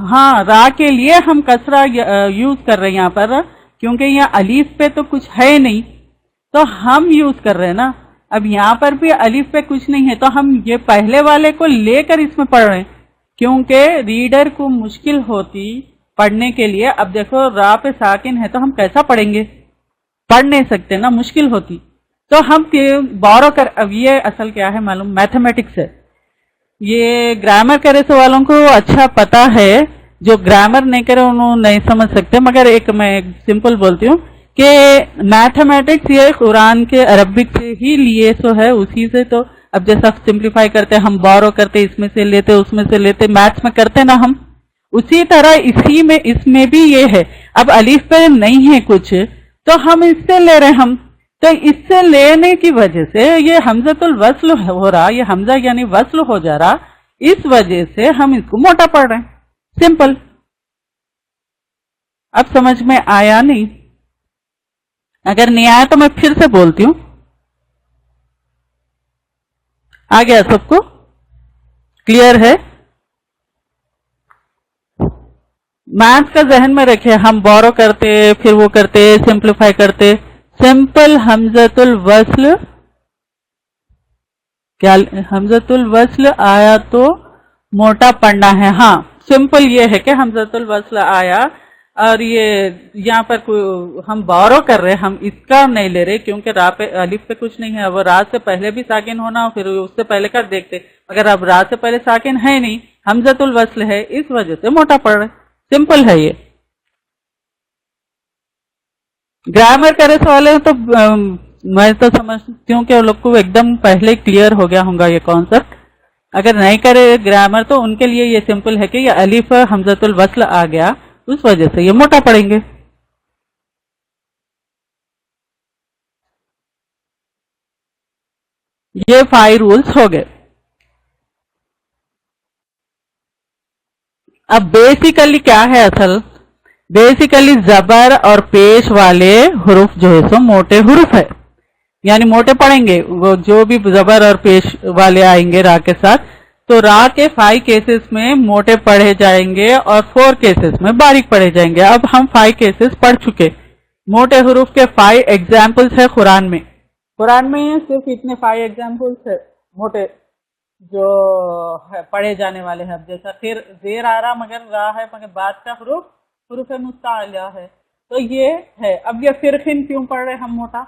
ہاں را کے لیے ہم کسرہ یوز کر رہے ہیں یہاں پر، کیونکہ یہاں الف پہ تو کچھ ہے نہیں تو ہم یوز کر رہے ہیں نا. اب یہاں پر بھی الف پہ کچھ نہیں ہے تو ہم یہ پہلے والے کو لے کر اس میں پڑھ رہے ہیں، کیونکہ ریڈر کو مشکل ہوتی پڑھنے کے لیے. اب دیکھو را پہ ساکن ہے تو ہم کیسا پڑھیں گے، پڑھ نہیں سکتے نا، مشکل ہوتی. تو ہم بورو کر، اب یہ اصل کیا ہے معلوم، میتھمیٹکس ہے. یہ گرامر کرے سے والوں کو اچھا پتا ہے، جو گرامر نہیں کرے انہوں نہیں سمجھ سکتے. مگر ایک میں سمپل بولتی ہوں کہ میتھمیٹکس یہ قرآن کے عربک سے ہی لیے سو ہے، اسی سے. تو اب جیسا سمپلیفائی کرتے ہم بورو کرتے، اس میں سے لیتے اس میں سے لیتے، میتھس میں کرتے نا ہم، اسی طرح اس میں بھی یہ ہے. اب الف پہ نہیں ہے کچھ تو ہم اس سے لے رہے ہم، تو اس سے لینے کی وجہ سے یہ حمزۃ الوصل ہو رہا، یہ حمزہ یعنی وصل ہو جا رہا، اس وجہ سے ہم اس کو موٹا پڑھ رہے ہیں. سمپل. اب سمجھ میں آیا نہیں؟ اگر نہیں آیا تو میں پھر سے بولتی ہوں. آ گیا سب کو؟ کلیئر ہے؟ میتھ کا ذہن میں رکھے، ہم بورو کرتے پھر وہ کرتے سمپلیفائی کرتے. سمپل حمزۃ الوصل، کیا حمزۃ الوصل آیا تو موٹا پڑھنا ہے. ہاں سمپل یہ ہے کہ حمزۃ الوصل آیا اور یہ یہاں پر ہم بورو کر رہے، ہم اس کا نہیں لے رہے، کیونکہ را پہ الف پہ کچھ نہیں ہے. وہ را سے پہلے بھی ساکن ہونا، پھر اس سے پہلے کا دیکھتے، اگر اب را سے پہلے ساکن ہے نہیں، حمزۃ الوصل ہے، اس وجہ سے موٹا پڑھ رہے. سمپل ہے یہ. گرامر کرے سوال ہے تو میں تو سمجھتی ہوں کہ وہ لوگ کو ایک دم پہلے کلیئر ہو گیا ہوگا یہ کانسیپٹ. اگر نہیں کرے گرامر تو ان کے لیے یہ سمپل ہے کہ یہ الف حمزۃ الوصل آ گیا، اس وجہ سے یہ موٹا پڑھیں گے. یہ 5 رولز ہو گئے. اب بیسیکلی کیا ہے اصل، بیسیکلی زبر اور پیش والے حروف جو ہے سو موٹے حروف ہے، یعنی موٹے پڑھیں گے. وہ جو بھی زبر اور پیش والے آئیں گے را کے ساتھ، تو را کے 5 کیسز میں موٹے پڑھے جائیں گے اور 4 کیسز میں باریک پڑھے جائیں گے. اب ہم 5 کیسز پڑھ چکے. موٹے حروف کے 5 ایگزامپلس ہے قرآن میں. قرآن میں صرف اتنے 5 ایگزامپلس ہے موٹے جو پڑھے جانے والے ہیں. اب جیسا پھر زیر آ رہا مگر را ہے، مگر بعد کا حروف حروف مستعلیہ ہے، تو یہ ہے. اب یہ فرقین کیوں پڑھ رہے ہم موٹا؟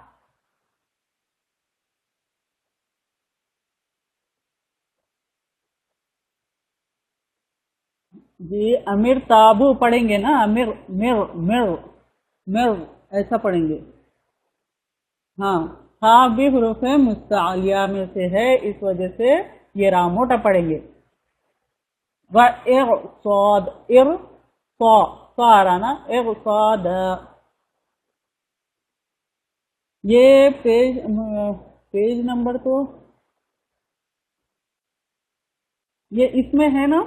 جی امیر تابو پڑھیں گے نا، امیر مر مر مر ایسا پڑھیں گے. ہاں ہاں بھی حروف مستعلیہ میں سے ہے، اس وجہ سے یہ را موٹا پڑھیں گے. و ار صاد ار صا صا آ رہا نا، ار صاد. یہ پیج نمبر تو یہ اس میں ہے نا،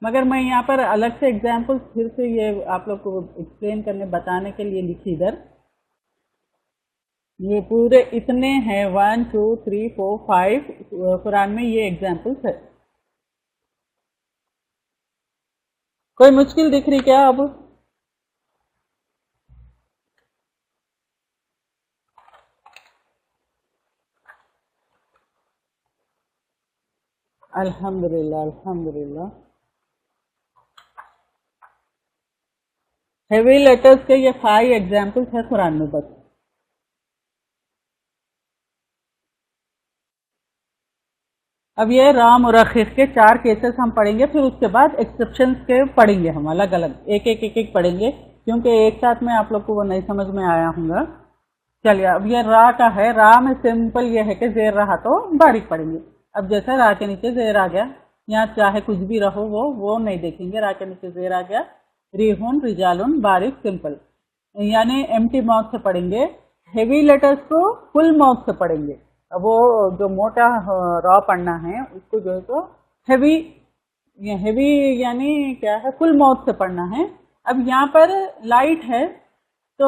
مگر میں یہاں پر الگ سے ایگزامپل پھر سے یہ آپ لوگ کو ایکسپلین کرنے بتانے کے لیے لکھی ادھر. یہ پورے اتنے ہیں 1 2 3 4 5 قرآن میں یہ ایگزامپلس ہے. کوئی مشکل دکھ رہی کیا اب؟ الحمدللہ الحمدللہ. ہیوی لیٹرز کے یہ 5 ایگزامپلس ہے قرآن میں بس. اب یہ را مرخخ کے 4 کیسز ہم پڑھیں گے، پھر اس کے بعد ایکسیپشنز کے پڑھیں گے ہم الگ الگ ایک ایک پڑھیں گے، کیونکہ ایک ساتھ میں آپ لوگ کو وہ نہیں سمجھ میں آیا ہوں گا. چلیے اب یہ را کا ہے. را میں سمپل یہ ہے کہ زیر رہا تو باریک پڑھیں گے. اب جیسے را کے نیچے زیر آ گیا، یہاں چاہے کچھ بھی رہو وہ نہیں دیکھیں گے. را کے نیچے زیر آ گیا، ریحون رجالون باریک سمپل، یعنی ایمٹی ماؤتھ سے پڑھیں گے. ہیوی لیٹرز کو فل ماؤتھ سے پڑھیں گے. وہ جو موٹا را پڑھنا ہے اس کو جو ہے تو ہیوی یعنی کیا ہے، فل ماؤتھ سے پڑھنا ہے. اب یہاں پر لائٹ ہے تو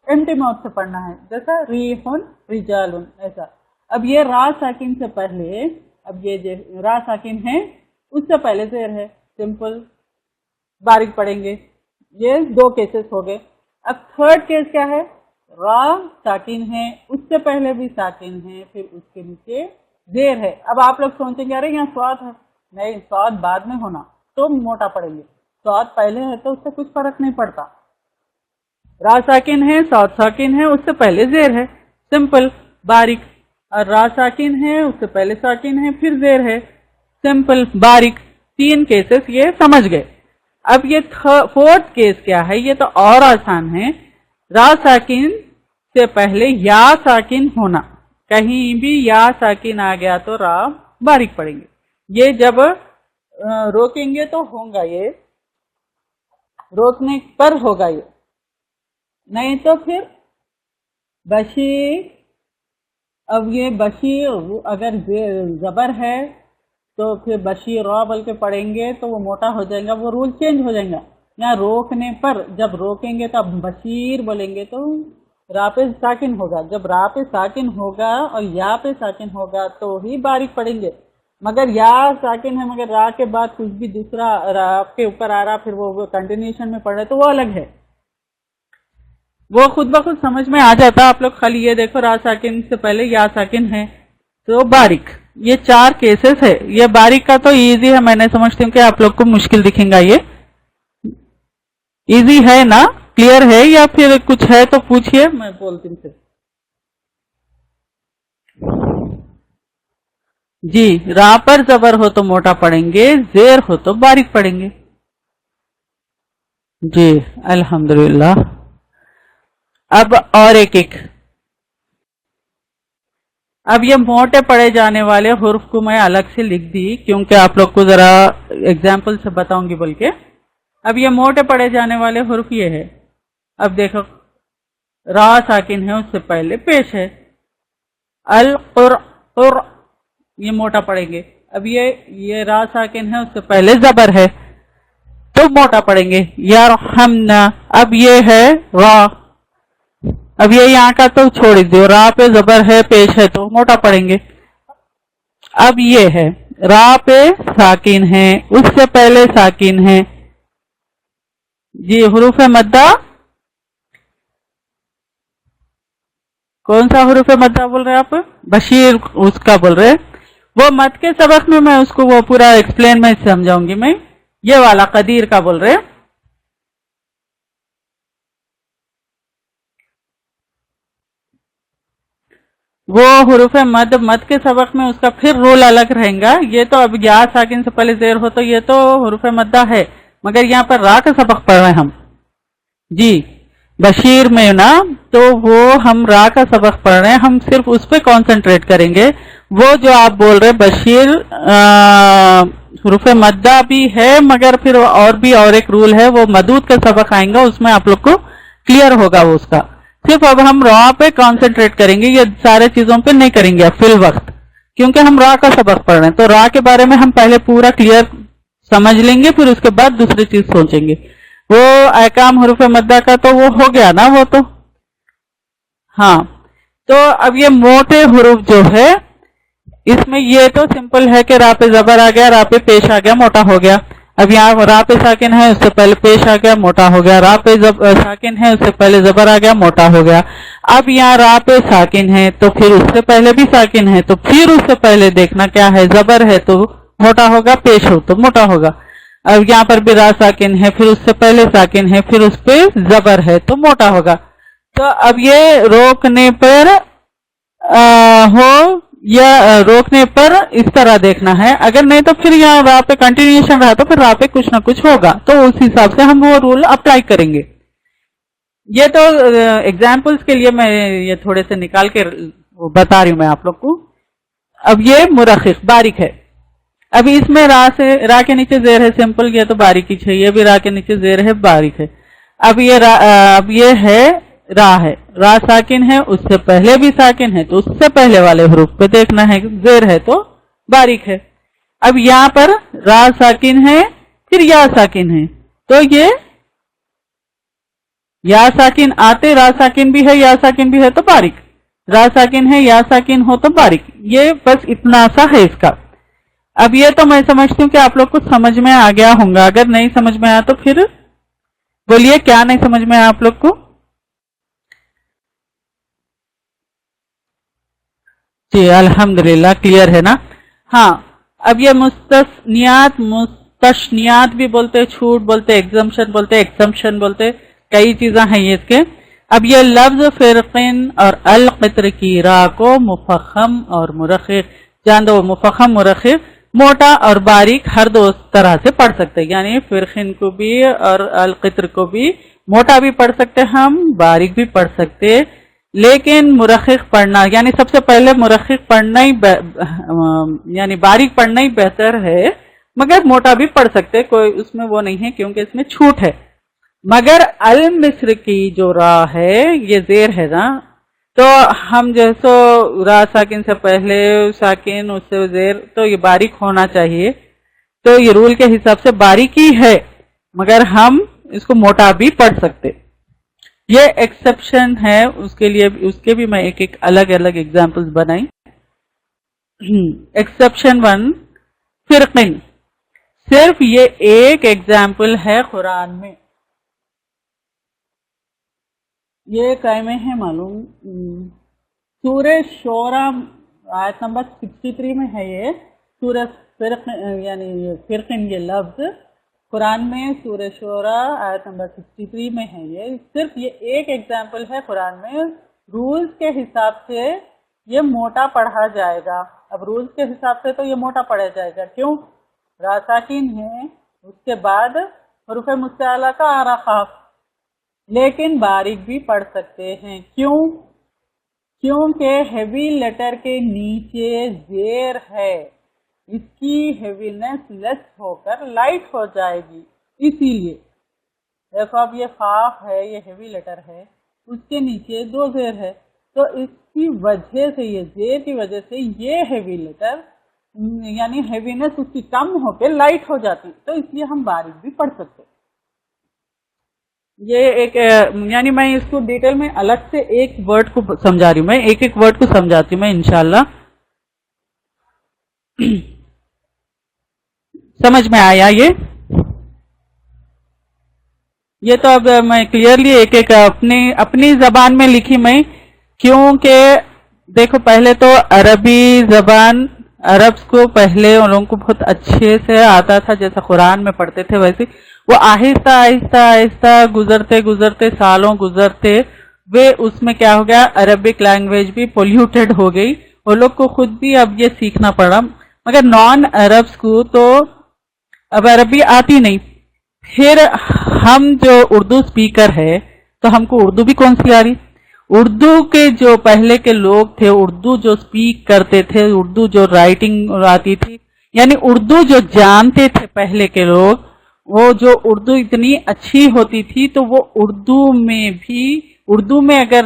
ایمٹی ماؤتھ سے پڑھنا ہے، جیسا ریحون رجالون ایسا. اب یہ را ساکن سے پہلے، اب یہ را ساکن ہے اس سے پہلے زیر ہے، سمپل باریک پڑھیں گے. یہ 2 کیسز ہو گئے. اب تھرڈ کیس کیا ہے؟ را ساکن ہے، اس سے پہلے بھی ساکن ہے، پھر اس کے نیچے زیر ہے. اب آپ لوگ سوچیں گے ارے یہاں سواد ہے، نہیں، سواد بعد میں ہونا تو موٹا پڑیں گے. سواد پہلے ہے تو اس سے کچھ فرق نہیں پڑتا. را ساکن ہے، سواد ساکن ہے، اس سے پہلے زیر ہے، سمپل باریک. اور را ساکن ہے، اس سے پہلے ساکن ہے، پھر زیر ہے، سمپل باریک. 3 کیسز یہ سمجھ گئے. اب یہ 4تھ کیس کیا ہے؟ یہ تو اور آسان ہے. را ساکن سے پہلے یا ساکن ہونا، کہیں بھی یا ساکن آ گیا تو را باریک پڑیں گے. یہ جب روکیں گے تو ہوگا، یہ روکنے پر ہوگا، یہ نہیں تو پھر بشیر. اب یہ بشیر اگر زبر ہے تو پھر بشیر را بل کے پڑھیں گے تو وہ موٹا ہو جائے گا، وہ رول چینج ہو جائے گا. یہاں روکنے پر جب روکیں گے تو اب بشیر بولیں گے تو را پہ ساکن ہوگا. جب را پہ ساکن ہوگا اور یا پہ ساکن ہوگا تو ہی باریک پڑیں گے. مگر یا ساکن ہے مگر را کے بعد کچھ بھی دوسرا را کے اوپر آ رہا، پھر وہ کنٹینیوشن میں پڑھ رہے تو وہ الگ ہے، وہ خود بخود سمجھ میں آ جاتا. آپ لوگ خالی یہ دیکھو را ساکن سے پہلے یا ساکن ہے تو باریک. یہ 4 کیسز ہے. یہ باریک کا تو ایزی ہے، میں نے سمجھتی ہوں کہ آپ لوگ کو مشکل دکھیں گا. یہ ایزی ہے نا، کلیئر ہے یا پھر کچھ ہے تو پوچھئے، میں بولتی ہوں. جی را پر زبر ہو تو موٹا پڑھیں گے، زیر ہو تو باریک پڑھیں گے. جی الحمدللہ. اب اور ایک اب یہ موٹے پڑھے جانے والے حروف کو میں الگ سے لکھ دی کیونکہ آپ لوگ کو ذرا ایگزامپل سے بتاؤں گی بول کے. اب یہ موٹے پڑھے جانے والے حروف یہ ہے. اب دیکھو را ساکن ہے، اس سے پہلے پیش ہے، القر یہ موٹا پڑھیں گے. اب یہ را ساکن ہے، اس سے پہلے زبر ہے تو موٹا پڑھیں گے. یرحمنا، اب یہ ہے را، اب یہ یہاں کا تو چھوڑ دو، را پہ زبر ہے پیش ہے تو موٹا پڑھیں گے. اب یہ ہے را پہ ساکن ہے، اس سے پہلے ساکن ہے. جی حروف مدہ، کون سا حروف مدہ بول رہے آپ؟ بشیر اس کا بول رہے. وہ مد کے سبق میں اس کو وہ پورا ایکسپلین میں سمجھاؤں گی. میں یہ والا قدیر کا بول رہے. وہ حروف مد کے سبق میں اس کا پھر رول الگ رہے گا. یہ تو اب یا ساکن سے پہلے زیر ہو تو یہ تو حروف مدہ ہے، مگر یہاں پر را کا سبق پڑھ رہے ہیں ہم جی. بشیر میں نا تو وہ ہم را کا سبق پڑھ رہے ہیں، ہم صرف اس پہ کانسنٹریٹ کریں گے. وہ جو آپ بول رہے بشیر حروف مدہ بھی ہے، مگر پھر اور ایک رول ہے، وہ مدود کا سبق آئیں گا، اس میں آپ لوگ کو کلیئر ہوگا وہ اس کا. صرف اب ہم را پہ کانسنٹریٹ کریں گے، یہ سارے چیزوں پہ نہیں کریں گے فی الوقت، کیونکہ ہم را کا سبق پڑھ رہے ہیں. تو را کے بارے میں ہم پہلے پورا کلیئر سمجھ لیں گے، پھر اس کے بعد دوسری چیز سوچیں گے. وہ احکام حروف مدہ کا تو وہ ہو گیا نا، وہ تو ہاں. تو اب یہ موٹے حروف جو ہے اس میں یہ تو سمپل ہے کہ را پہ زبر آ گیا، را پہ پیش آ گیا، موٹا ہو گیا. اب یہاں را پہ ساکن ہے، اس سے پہلے پیش آ گیا، موٹا ہو گیا. را پہ ساکن ہے، اس سے پہلے زبر آ گیا، موٹا ہو گیا. اب یہاں را پہ ساکن ہے تو پھر اس سے پہلے بھی ساکن ہے، تو پھر اس سے پہلے دیکھنا کیا ہے، زبر ہے تو موٹا ہوگا، پیش ہو تو موٹا ہوگا. اب یہاں پر بھی را ساکن ہے، پھر اس سے پہلے ساکن ہے، پھر اس پہ زبر ہے تو موٹا ہوگا. تو اب یہ روکنے پر ہو یا روکنے پر اس طرح دیکھنا ہے، اگر نہیں تو پھر یہاں را پہ کنٹینیوشن رہا تو پھر را پہ کچھ نہ کچھ ہوگا، تو اس حساب سے ہم وہ رول اپلائی کریں گے. یہ تو ایگزامپلس کے لیے میں یہ تھوڑے سے نکال کے بتا رہی ہوں میں آپ لوگ کو. اب یہ مرخخ باریک ہے. ابھی اس میں را کے نیچے زیر ہے سمپل، یہ تو باریکی ہے، یہ بھی را کے نیچے زیر ہے باریک ہے. اب یہ ہے را ہے، را ساکن ہے، اس سے پہلے بھی ساکن ہے، تو اس سے پہلے والے حروف پہ دیکھنا ہے، زیر ہے تو باریک ہے. اب یہاں پر را ساکن ہے، پھر یا ساکن ہے، تو یہ یا ساکن آتے را ساکن بھی ہے، یا ساکن بھی ہے تو باریک، را ساکن ہے یا ساکن ہو تو باریک. یہ بس اتنا سا ہے اس کا. اب یہ تو میں سمجھتی ہوں کہ آپ لوگ کو سمجھ میں آ گیا ہوں گا. اگر نہیں سمجھ میں آیا تو پھر بولیے کیا نہیں سمجھ میں آیا آپ لوگ کو. جی الحمدللہ کلیئر ہے نا. ہاں اب یہ مستثنیات بھی بولتے، چھوٹ بولتے، ایگزمشن بولتے، ایکسمپشن بولتے، کئی چیزیں ہیں یہ اس کے. اب یہ لفظ فرقن اور القطر کی را کو مفخم اور مرخخ جان دو. مفخم مرخخ موٹا اور باریک ہر دو طرح سے پڑھ سکتے، یعنی فرقن کو بھی اور القطر کو بھی موٹا بھی پڑھ سکتے ہم، باریک بھی پڑھ سکتے. لیکن مرخخ پڑھنا یعنی سب سے پہلے مرخخ پڑھنا ہی یعنی باریک پڑھنا ہی بہتر ہے، مگر موٹا بھی پڑھ سکتے، کوئی اس میں وہ نہیں ہے کیونکہ اس میں چھوٹ ہے. مگر المصر کی جو را ہے یہ زیر ہے نا، تو ہم جیسو را ساکن سے پہلے ساکن اس سے زیر، تو یہ باریک ہونا چاہیے. تو یہ رول کے حساب سے باریک ہی ہے، مگر ہم اس کو موٹا بھی پڑھ سکتے. یہ ایکسپشن ہے، اس کے لیے اس کے بھی میں ایک الگ ایگزامپلز بنائی. ایکسپشن 1 فرقن، صرف یہ ایک ایگزامپل ہے قرآن میں. یہ قائمے ہیں معلوم سورہ شورى آیت نمبر 63 میں ہے. یہ سورہ فرقن یعنی فرقن یہ لفظ قرآن میں سورہ شورى آیت نمبر 63 میں ہے. یہ صرف یہ ایک ایگزامپل ہے قرآن میں. رولز کے حساب سے یہ موٹا پڑھا جائے گا. اب رولز کے حساب سے تو یہ موٹا پڑھا جائے گا، کیوں؟ را ساکن ہے، اس کے بعد حروف مستعلیٰ کا آرا خاف، لیکن باریک بھی پڑھ سکتے ہیں. کیوں؟ کیونکہ ہیوی لیٹر کے نیچے زیر ہے، اس کی ہیوینس لیس ہو کر لائٹ ہو جائے گی. اسی لیے دیکھو اب یہ خاف ہے، یہ ہیوی لیٹر ہے، اس کے نیچے 2 زیر ہے، تو اس کی وجہ سے یہ زیر کی وجہ سے یہ ہیوی لیٹر یعنی ہیوینس اس کی کم ہو کے لائٹ ہو جاتی، تو اس لیے ہم باریک بھی پڑھ سکتے. یہ ایک یعنی میں اس کو ڈیٹیل میں الگ سے ایک ورڈ کو سمجھا رہی ہوں، میں ایک ورڈ کو سمجھاتی ہوں میں انشاءاللہ. سمجھ میں آیا یہ تو اب میں کلیئرلی ایک اپنی زبان میں لکھی میں، کیونکہ دیکھو پہلے تو عربی زبان عربs کو پہلے ان لوگوں کو بہت اچھے سے آتا تھا، جیسا قرآن میں پڑھتے تھے ویسے وہ آہستہ آہستہ آہستہ گزرتے سالوں گزرتے وہ اس میں کیا ہو گیا، عربک لینگویج بھی پولیوٹیڈ ہو گئی، وہ لوگ کو خود بھی اب یہ سیکھنا پڑا. مگر نان عربس کو تو اب عربی آتی نہیں. پھر ہم جو اردو اسپیکر ہے تو ہم کو اردو بھی کون سی آ رہی؟ اردو کے جو پہلے کے لوگ تھے، اردو جو اسپیک کرتے تھے، اردو جو رائٹنگ آتی تھی، یعنی اردو جو جانتے تھے پہلے کے لوگ، وہ جو اردو اتنی اچھی ہوتی تھی تو وہ اردو میں اگر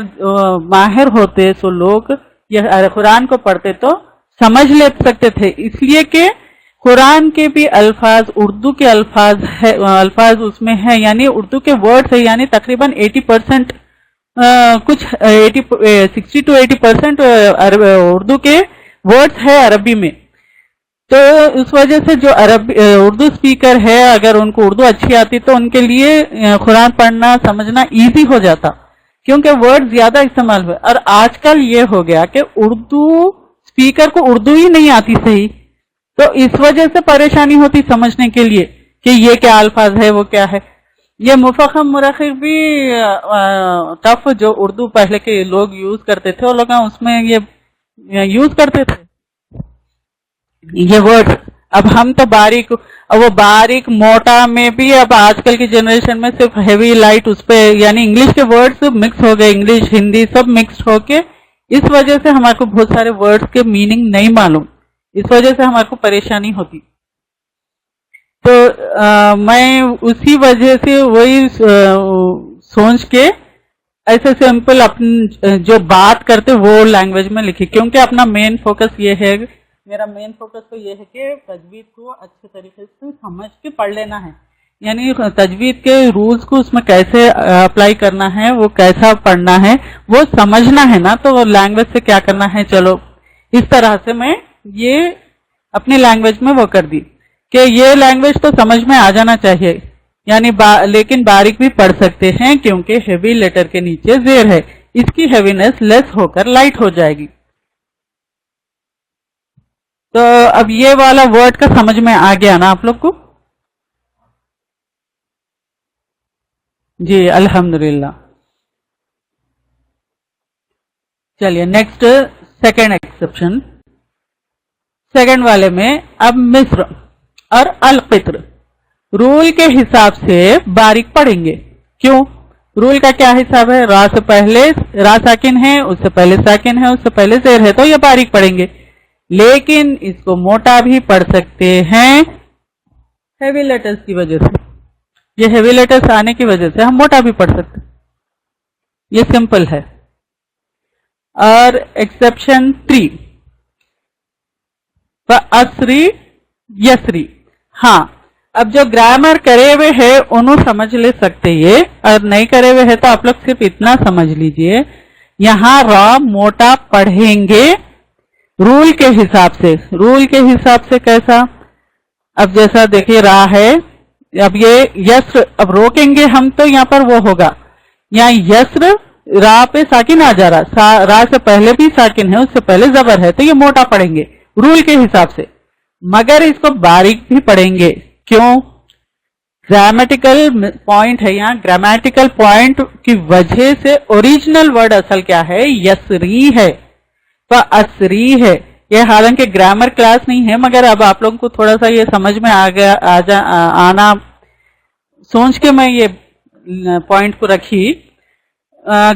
ماہر ہوتے تو لوگ یہ قرآن کو پڑھتے تو سمجھ لے سکتے تھے. اس لیے کہ قرآن کے بھی الفاظ اردو کے الفاظ اس میں ہیں، یعنی اردو کے ورڈز ہے، یعنی تقریباً 80% کچھ 60 to 80% اردو کے ورڈز ہے عربی میں. تو اس وجہ سے جو اردو اسپیکر ہے، اگر ان کو اردو اچھی آتی تو ان کے لیے قرآن پڑھنا سمجھنا ایزی ہو جاتا، کیونکہ ورڈ زیادہ استعمال ہوئے. اور آج کل یہ ہو گیا کہ اردو اسپیکر کو اردو ہی نہیں آتی صحیح، تو اس وجہ سے پریشانی ہوتی سمجھنے کے لیے کہ یہ کیا الفاظ ہے، وہ کیا ہے. یہ مفخم مرخم بھی ٹف جو اردو پہلے کے لوگ یوز کرتے تھے، وہ لوگ اس میں یہ یوز کرتے تھے یہ ورڈ. اب ہم تو وہ باریک موٹا میں بھی اب آج کل کی جنریشن میں صرف ہیوی لائٹ اس پہ، یعنی انگلش کے ورڈز مکس ہو گئے، انگلش ہندی سب مکس ہو کے اس وجہ سے ہمارے کو بہت سارے ورڈز کے میننگ نہیں معلوم، اس وجہ سے ہمارے کو پریشانی ہوتی. تو میں اسی وجہ سے وہی سوچ کے ایسے سمپل اپنی جو بات کرتے وہ لینگویج میں لکھی، کیونکہ اپنا مین فوکس یہ ہے، میرا مین فوکس تو یہ ہے کہ تجوید کو اچھے طریقے سے سمجھ کے پڑھ لینا ہے، یعنی تجوید کے رولز کو اس میں کیسے اپلائی کرنا ہے، وہ کیسا پڑھنا ہے وہ سمجھنا ہے نا. تو لینگویج سے کیا کرنا ہے، چلو اس طرح سے میں یہ اپنی لینگویج میں وہ کر دی کہ یہ لینگویج تو سمجھ میں آ جانا چاہیے، یعنی لیکن باریک بھی پڑھ سکتے ہیں کیونکہ ہیوی لیٹر کے نیچے زیر ہے، اس کی ہیوینس لیس ہو کر لائٹ ہو جائے گی. تو اب یہ والا ورڈ کا سمجھ میں آ گیا نا آپ لوگ کو؟ جی الحمدللہ. چلیے نیکسٹ سیکنڈ ایکسپشن. سیکنڈ والے میں اب مصر اور القطر رول کے حساب سے باریک پڑھیں گے. کیوں؟ رول کا کیا حساب ہے؟ را سے پہلے را ساکن ہے، اس سے پہلے ساکن ہے، اس سے پہلے زیر ہے، تو یہ باریک پڑھیں گے. لیکن اس کو موٹا بھی پڑھ سکتے ہیں ہیوی لیٹرز کی وجہ سے، یہ ہیوی لیٹرز آنے کی وجہ سے ہم موٹا بھی پڑھ سکتے، یہ سمپل ہے. اور ایکسپشن 3 اسری یسری. ہاں اب جو گرامر کرے ہوئے ہے انہوں سمجھ لے سکتے یہ، اور نہیں کرے ہوئے ہے تو آپ لوگ صرف اتنا سمجھ لیجئے، یہاں را موٹا پڑھیں گے رول کے حساب سے. رول کے حساب سے کیسا؟ اب جیسا دیکھیے را ہے، اب یہ یسر، اب روکیں گے ہم تو یہاں پر وہ ہوگا، یہاں یسر را پہ ساکن آ جا رہا، را سے پہلے بھی ساکن ہے، اس سے پہلے زبر ہے، تو یہ موٹا پڑھیں گے رول کے حساب سے. مگر اس کو باریک بھی پڑھیں گے. کیوں؟ گرامیٹیکل پوائنٹ ہے یہاں، گرامیٹیکل پوائنٹ کی وجہ سے اوریجنل ورڈ اصل کیا ہے؟ یسری ہے، اسری ہے. یہ حالانکہ گرامر کلاس نہیں ہے، مگر اب آپ لوگوں کو تھوڑا سا یہ سمجھ میں آنا سوچ کے میں یہ پوائنٹ کو رکھی.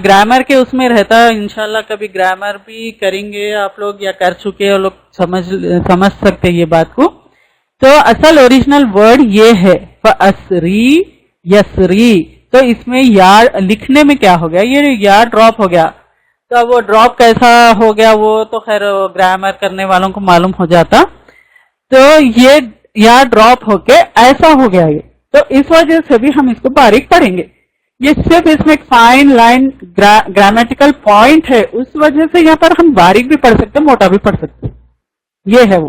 گرامر کے اس میں رہتا، انشاءاللہ کبھی گرامر بھی کریں گے آپ لوگ یا کر چکے اور لوگ سمجھ سکتے یہ بات کو. تو اصل اوریجنل ورڈ یہ ہے فاسری یسری. تو اس میں یار لکھنے میں کیا ہو گیا؟ یہ یار ڈراپ ہو گیا. تو وہ ڈراپ کیسا ہو گیا وہ تو خیر گرامر کرنے والوں کو معلوم ہو جاتا. تو یہ یار ڈراپ ہو کے ایسا ہو گیا یہ، تو اس وجہ سے بھی ہم اس کو باریک پڑھیں گے. یہ صرف اس میں ایک فائن لائن گرامیٹیکل پوائنٹ ہے، اس وجہ سے یہاں پر ہم باریک بھی پڑھ سکتے، موٹا بھی پڑھ سکتے. یہ ہے وہ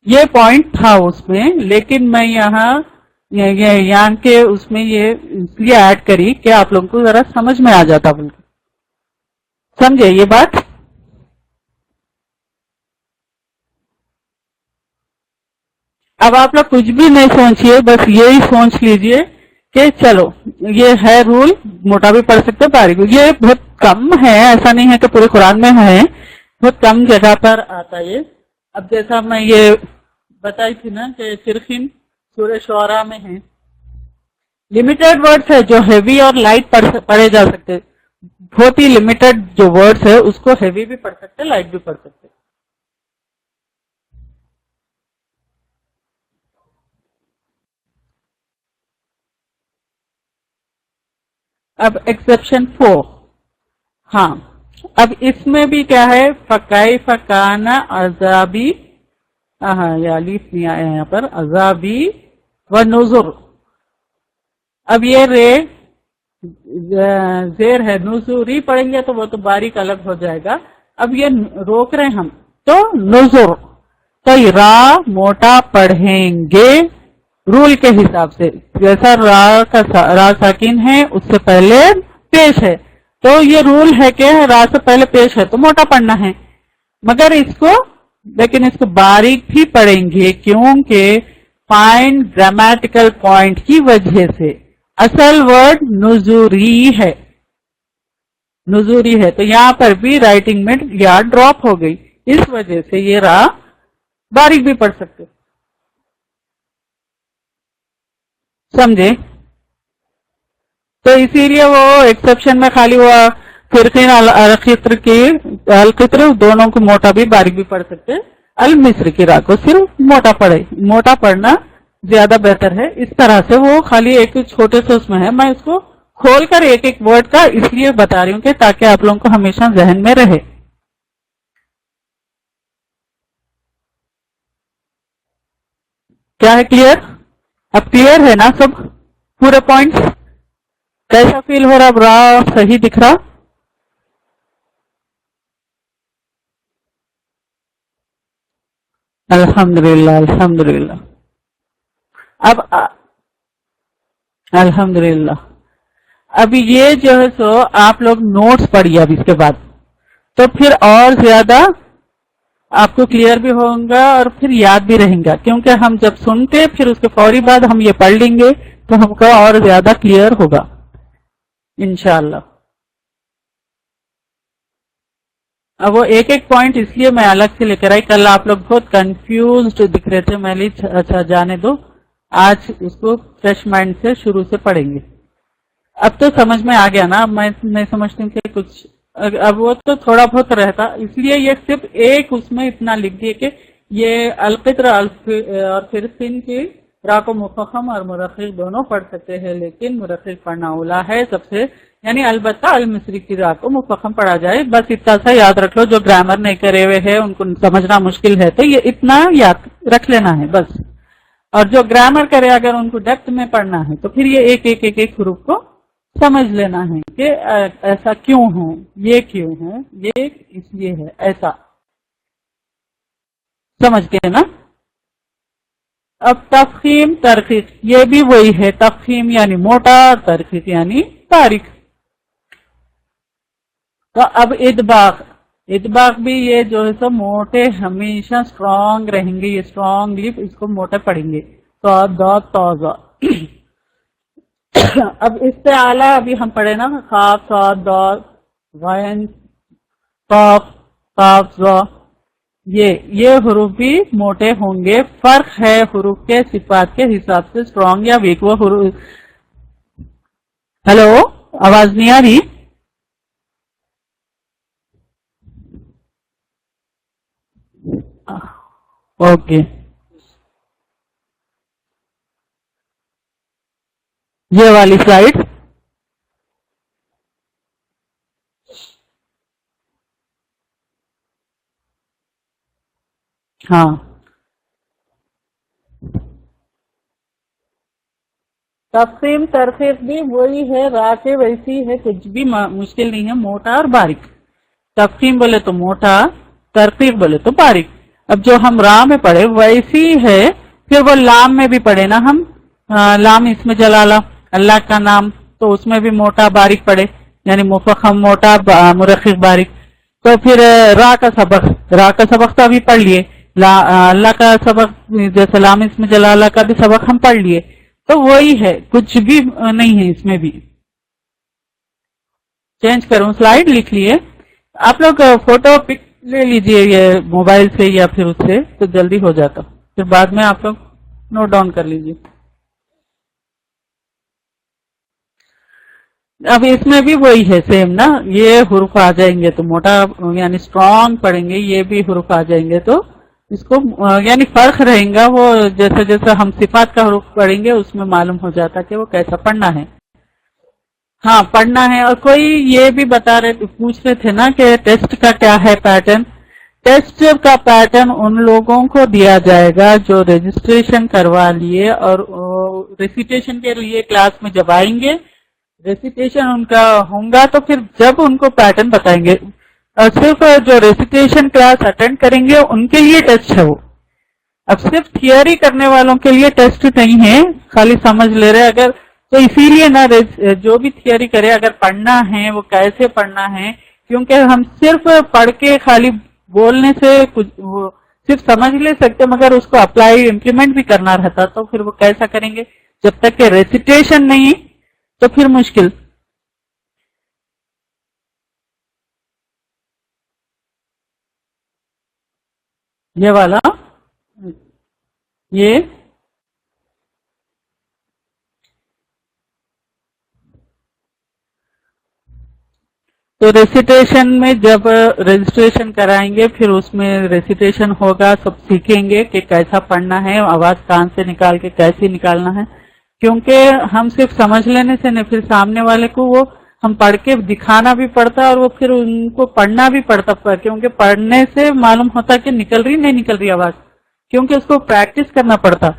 یہ پوائنٹ تھا اس میں، لیکن میں یہاں کے اس میں یہ اس لیے ایڈ کری کہ آپ لوگوں کو ذرا سمجھ میں آ جاتا، بلکہ سمجھے یہ بات. اب آپ لوگ کچھ بھی نہیں سوچئے، بس یہی سوچ لیجئے کہ چلو یہ ہے رول، موٹا بھی پڑھ سکتے باریک بھی. یہ بہت کم ہے، ایسا نہیں ہے کہ پورے قرآن میں ہے، بہت کم جگہ پر آتا ہے. اب جیسا میں یہ بتائی تھی نا کہ ترخیم سورہ شعراء میں ہے، لمیٹڈ ورڈز ہے جو ہیوی اور لائٹ پڑھے جا سکتے، بہت ہی لمیٹڈ جو ورڈز ہے اس کو ہیوی بھی پڑھ سکتے، لائٹ بھی پڑھ سکتے. اب ایکسپشن 4، ہاں اب اس میں بھی کیا ہے، فکائی فکانا عذابی، یا لیف نہیں آیا یہاں پر، عذابی و نذر. اب یہ رے زیر ہے، نذوری پڑھیں گے تو وہ تو باریک الگ ہو جائے گا. اب یہ روک رہے ہم تو نذر، تو را موٹا پڑھیں گے رول کے حساب سے، جیسا را ساکن ہے اس سے پہلے پیش ہے تو یہ رول ہے کہ را سے پہلے پیش ہے تو موٹا پڑھنا ہے، مگر لیکن اس کو باریک بھی پڑھیں گے کیونکہ فائن گرامیٹیکل پوائنٹ کی وجہ سے. اصل ورڈ نزوری ہے، نزوری ہے تو یہاں پر بھی رائٹنگ میں یا ڈراپ ہو گئی، اس وجہ سے یہ را باریک بھی پڑھ سکتے. سمجھے؟ تو اسی لیے وہ ایکسپشن میں خالی وہ فرقین القطر دونوں کو موٹا بھی باریک بھی پڑھ سکتے، المصر کی را کو صرف موٹا پڑھنا زیادہ بہتر ہے. اس طرح سے وہ خالی ایک چھوٹے سے اس میں ہے، میں اس کو کھول کر ایک ایک ورڈ کا اس لیے بتا رہی ہوں کہ تاکہ آپ لوگوں کو ہمیشہ ذہن میں رہے. کیا ہے کلیئر؟ اب کلیئر ہے نا سب پورے پوائنٹس؟ کیسا فیل ہو رہا؟ برا صحیح دکھ رہا؟ الحمدللہ الحمدللہ. اب الحمدللہ اب یہ جو ہے سو آپ لوگ نوٹس پڑھیے اب اس کے بعد تو پھر اور زیادہ آپ کو کلیئر بھی ہوگا اور پھر یاد بھی رہیں گا، کیونکہ ہم جب سنتے پھر اس کے فوری بعد ہم یہ پڑھ لیں گے تو ہم کو اور زیادہ کلیئر ہوگا انشاءاللہ. اب وہ ایک ایک پوائنٹ اس لیے میں الگ سے لے کر آئی، کل آپ لوگ بہت کنفیوزڈ دکھ رہے تھے، میں اچھا جانے دو، آج اس کو فریش مائنڈ سے شروع سے پڑھیں گے. اب تو سمجھ میں آ گیا نا، اب میں سمجھتی ہوں کہ کچھ اب وہ تو تھوڑا بہت رہتا، اس لیے یہ صرف ایک اس میں اتنا لکھ دیے کہ یہ القطر اور فرقین کی را کو مفخم اور مرقق دونوں پڑھ سکتے ہیں، لیکن مرقق پڑھنا اولا ہے سب سے، یعنی البتہ المصری کی را کو مفخم پڑھا جائے. بس اتنا سا یاد رکھ لو، جو گرامر نہیں کرے ہوئے ہیں ان کو سمجھنا مشکل ہے تو یہ اتنا یاد رکھ لینا ہے بس، اور جو گرامر کرے اگر ان کو ڈیپتھ میں پڑھنا ہے تو پھر یہ ایک ایک ایک ایک حروف کو سمجھ لینا ہے کہ ایسا کیوں ہے، یہ کیوں ہے، یہ اس لیے ہے، ایسا سمجھ گئے نا. اب تفخیم ترقیق یہ بھی وہی ہے، تفخیم یعنی موٹا، ترقیق یعنی باریک. تو اب ادباغ بھی یہ جو ہے سو موٹے ہمیشہ اسٹرانگ رہیں گے، یہ اسٹرانگ لپ اس کو موٹے پڑھیں گے. تو اب اس سے اعلیٰ ابھی ہم پڑھے نا، خاف صاد ضاد غین قاف قاف ظا، یہ حروف بھی موٹے ہوں گے. فرق ہے حروف کے صفات کے حساب سے اسٹرانگ یا ویک. وہ حروف، ہیلو آواز نہیں آ رہی؟ اوکے، یہ والی سلائڈ ہاں تقسیم ترقیق بھی وہی ہے، را کے ویسی ہے، کچھ بھی مشکل نہیں ہے، موٹا اور باریک. تقسیم بولے تو موٹا، ترقیق بولے تو باریک. اب جو ہم را میں پڑھے ویسی ہے، پھر وہ لام میں بھی پڑھے نا ہم، لام اسم جلالہ اللہ کا نام، تو اس میں بھی موٹا باریک پڑھے، یعنی مفخم موٹا مرقق باریک. تو پھر را کا سبق تو ابھی پڑھ لیے، اللہ کا سبق جیسے لام اسم جلالہ کا بھی سبق ہم پڑھ لیے. تو وہی ہے، کچھ بھی نہیں ہے اس میں بھی. چینج کروں سلائیڈ لکھ لیے. آپ لوگ فوٹو پک لے لیجئے یہ موبائل سے یا پھر اس سے، تو جلدی ہو جاتا، پھر بعد میں آپ لوگ نوٹ ڈاؤن کر لیجئے. اب اس میں بھی وہی ہے سیم نا، یہ حروف آ جائیں گے تو موٹا یعنی اسٹرانگ پڑھیں گے، یہ بھی حروف آ جائیں گے تو اس کو یعنی فرق رہے گا. وہ جیسا جیسا ہم صفات کا حروف پڑھیں گے اس میں معلوم ہو جاتا کہ وہ کیسا پڑھنا ہے. ہاں پڑھنا ہے. اور کوئی یہ بھی پوچھ رہے تھے نا کہ ٹیسٹ کا کیا ہے پیٹرن. ٹیسٹ کا پیٹرن ان لوگوں کو دیا جائے گا جو رجسٹریشن کروا لیے اور ریسیٹیشن کے لیے کلاس میں جب آئیں گے، ریسیٹیشن ان کا ہوگا تو پھر جب ان کو پیٹرن بتائیں گے. اور صرف جو ریسیٹیشن کلاس اٹینڈ کریں گے ان کے لیے ٹیسٹ ہے وہ. اب صرف تھیوری کرنے والوں کے لیے ٹیسٹ نہیں ہے، خالی سمجھ لے رہے اگر تو اسی لیے نا جو بھی تھیوری کرے اگر پڑھنا ہے وہ کیسے پڑھنا ہے، کیونکہ ہم صرف پڑھ کے خالی بولنے سے صرف سمجھ لے سکتے مگر اس کو اپلائی امپلیمنٹ بھی کرنا رہتا تو پھر وہ کیسا کریں گے جب تک کہ ریسیٹیشن نہیں تو پھر مشکل. یہ والا یہ تو ریسیٹیشن میں جب رجسٹریشن کرائیں گے پھر اس میں ریسیٹیشن ہوگا، سب سیکھیں گے کہ کیسا پڑھنا ہے، آواز کان سے نکال کے کیسے نکالنا ہے. کیونکہ ہم صرف سمجھ لینے سے نہیں، پھر سامنے والے کو وہ ہم پڑھ کے دکھانا بھی پڑتا اور وہ پھر ان کو پڑھنا بھی پڑتا، کیونکہ پڑھنے سے معلوم ہوتا کہ نکل رہی نہیں نکل رہی آواز، کیونکہ اس کو پریکٹس کرنا پڑتا.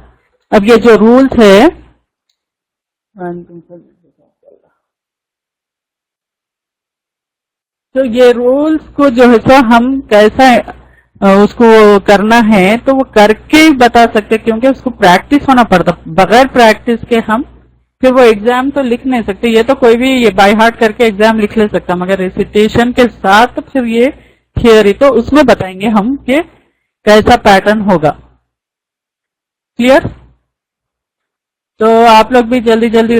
اب یہ جو رولز ہے تو یہ رولز کو جو ہے سو ہم کیسا اس کو کرنا ہے تو وہ کر کے ہی بتا سکتے، کیونکہ اس کو پریکٹس ہونا پڑتا. بغیر پریکٹس کے ہم پھر وہ ایگزام تو لکھ نہیں سکتے. یہ تو کوئی بھی یہ بائی ہارٹ کر کے ایگزام لکھ لے سکتا، مگر ریسیٹیشن کے ساتھ پھر یہ تھیوری تو اس میں بتائیں گے ہم کہ کیسا پیٹرن ہوگا. کلیئر؟ تو آپ لوگ بھی جلدی جلدی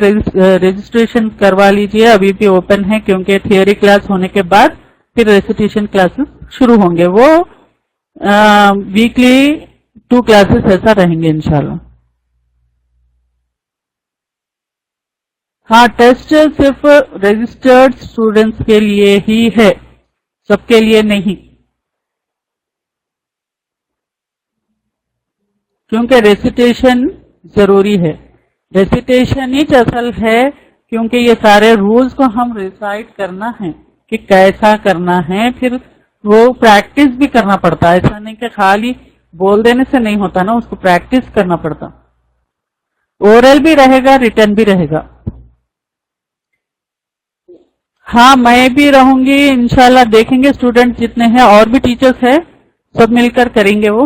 رجسٹریشن کروا لیجئے، ابھی بھی اوپن ہے کیونکہ تھیوری کلاس ہونے کے بعد پھر ریسیٹیشن کلاسز شروع ہوں گے. وہ ویکلی 2 کلاسز ایسا رہیں گے انشاءاللہ. ہاں ٹیسٹ صرف رجسٹرڈ اسٹوڈنٹس کے لیے ہی ہے، سب کے لیے نہیں، کیونکہ ریسیٹیشن ضروری ہے. ریسیٹیشن ہی اصل ہے، کیونکہ یہ سارے رولز کو ہم ریسائٹ کرنا ہے کہ کیسا کرنا ہے، پھر وہ پریکٹس بھی کرنا پڑتا. ایسا نہیں کہ خالی بول دینے سے نہیں ہوتا نا، اس کو پریکٹس کرنا پڑتا. اورل بھی رہے گا، ریٹن بھی رہے گا. ہاں میں بھی رہوں گی انشاءاللہ. دیکھیں گے اسٹوڈنٹ جتنے ہیں اور بھی ٹیچرز ہیں سب مل کر کریں گے وہ.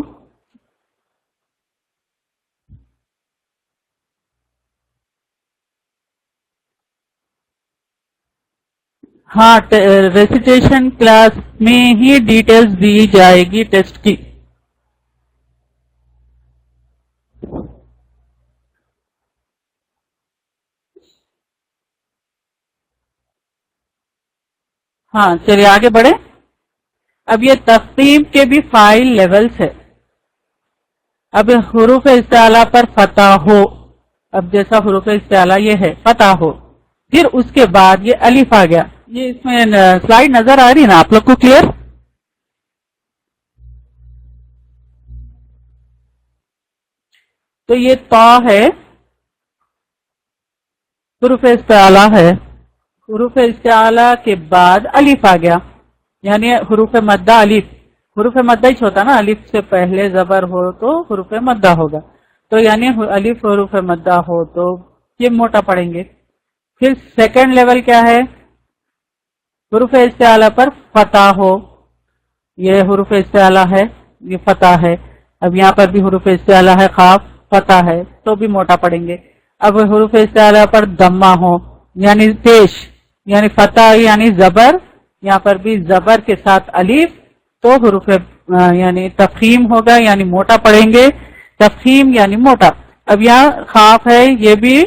ہاں ریسیٹیشن کلاس میں ہی ڈیٹیلز دی جائے گی ٹیسٹ کی. ہاں چلیے آگے بڑھے. اب یہ تقسیم کے بھی 5 لیولز ہے. اب حروف استعلا پر فتح ہو، اب جیسا حروف استعلا یہ ہے فتح ہو، پھر اس کے بعد یہ الف آ گیا. یہ اس میں سلائیڈ نظر آ رہی ہے نا آپ لوگ کو کلیئر؟ تو یہ تا ہے، حروف استعلا ہے. حروف استعلا کے بعد الف آ گیا، یعنی حروف مدہ الف. حروف مدہ ہی ہوتا نا، الف سے پہلے زبر ہو تو حروف مدہ ہوگا. تو یعنی الف حروف مدہ ہو تو یہ موٹا پڑھیں گے. پھر سیکنڈ لیول کیا ہے؟ حروف استعلا پر فتح ہو، یہ حروف استعلا ہے، یہ فتح ہے. اب یہاں پر بھی حروف استعلا ہے، خاف فتح ہے تو بھی موٹا پڑھیں گے. اب حروف استعلا پر دمہ ہو یعنی پیش، یعنی فتح یعنی زبر، یہاں پر بھی زبر کے ساتھ الف تو حروف یعنی تفخیم ہوگا، یعنی موٹا پڑھیں گے. تفخیم یعنی موٹا. اب یہاں خاف ہے، یہ بھی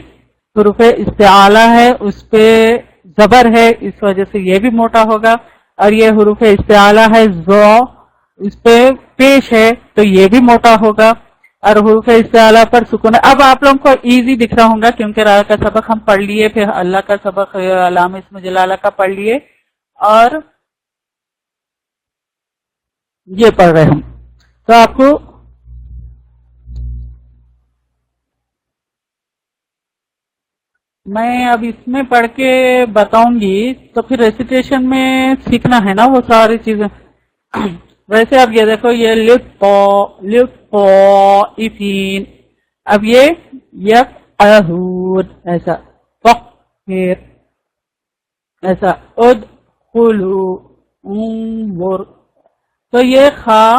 حروف استعالہ ہے، اس پہ زبر ہے، اس وجہ سے یہ بھی موٹا ہوگا. اور یہ حروف استعالہ ہے زو، اس پہ پیش ہے تو یہ بھی موٹا ہوگا. اور حروف استعالہ پر سکون ہے. اب آپ لوگوں کو ایزی دکھ رہا ہوں گا کیونکہ را کا سبق ہم پڑھ لیے، پھر اللہ کا سبق علامہ اسم جلالہ کا پڑھ لیے، اور یہ پڑھ رہے ہم. تو آپ کو میں اب اس میں پڑھ کے بتاؤں گی، تو پھر ریسیٹیشن میں سیکھنا ہے نا وہ ساری چیزیں. ویسے اب یہ دیکھو، یہ لف افین، اب یہ ایسا پھر ایسا انظر، تو یہ خا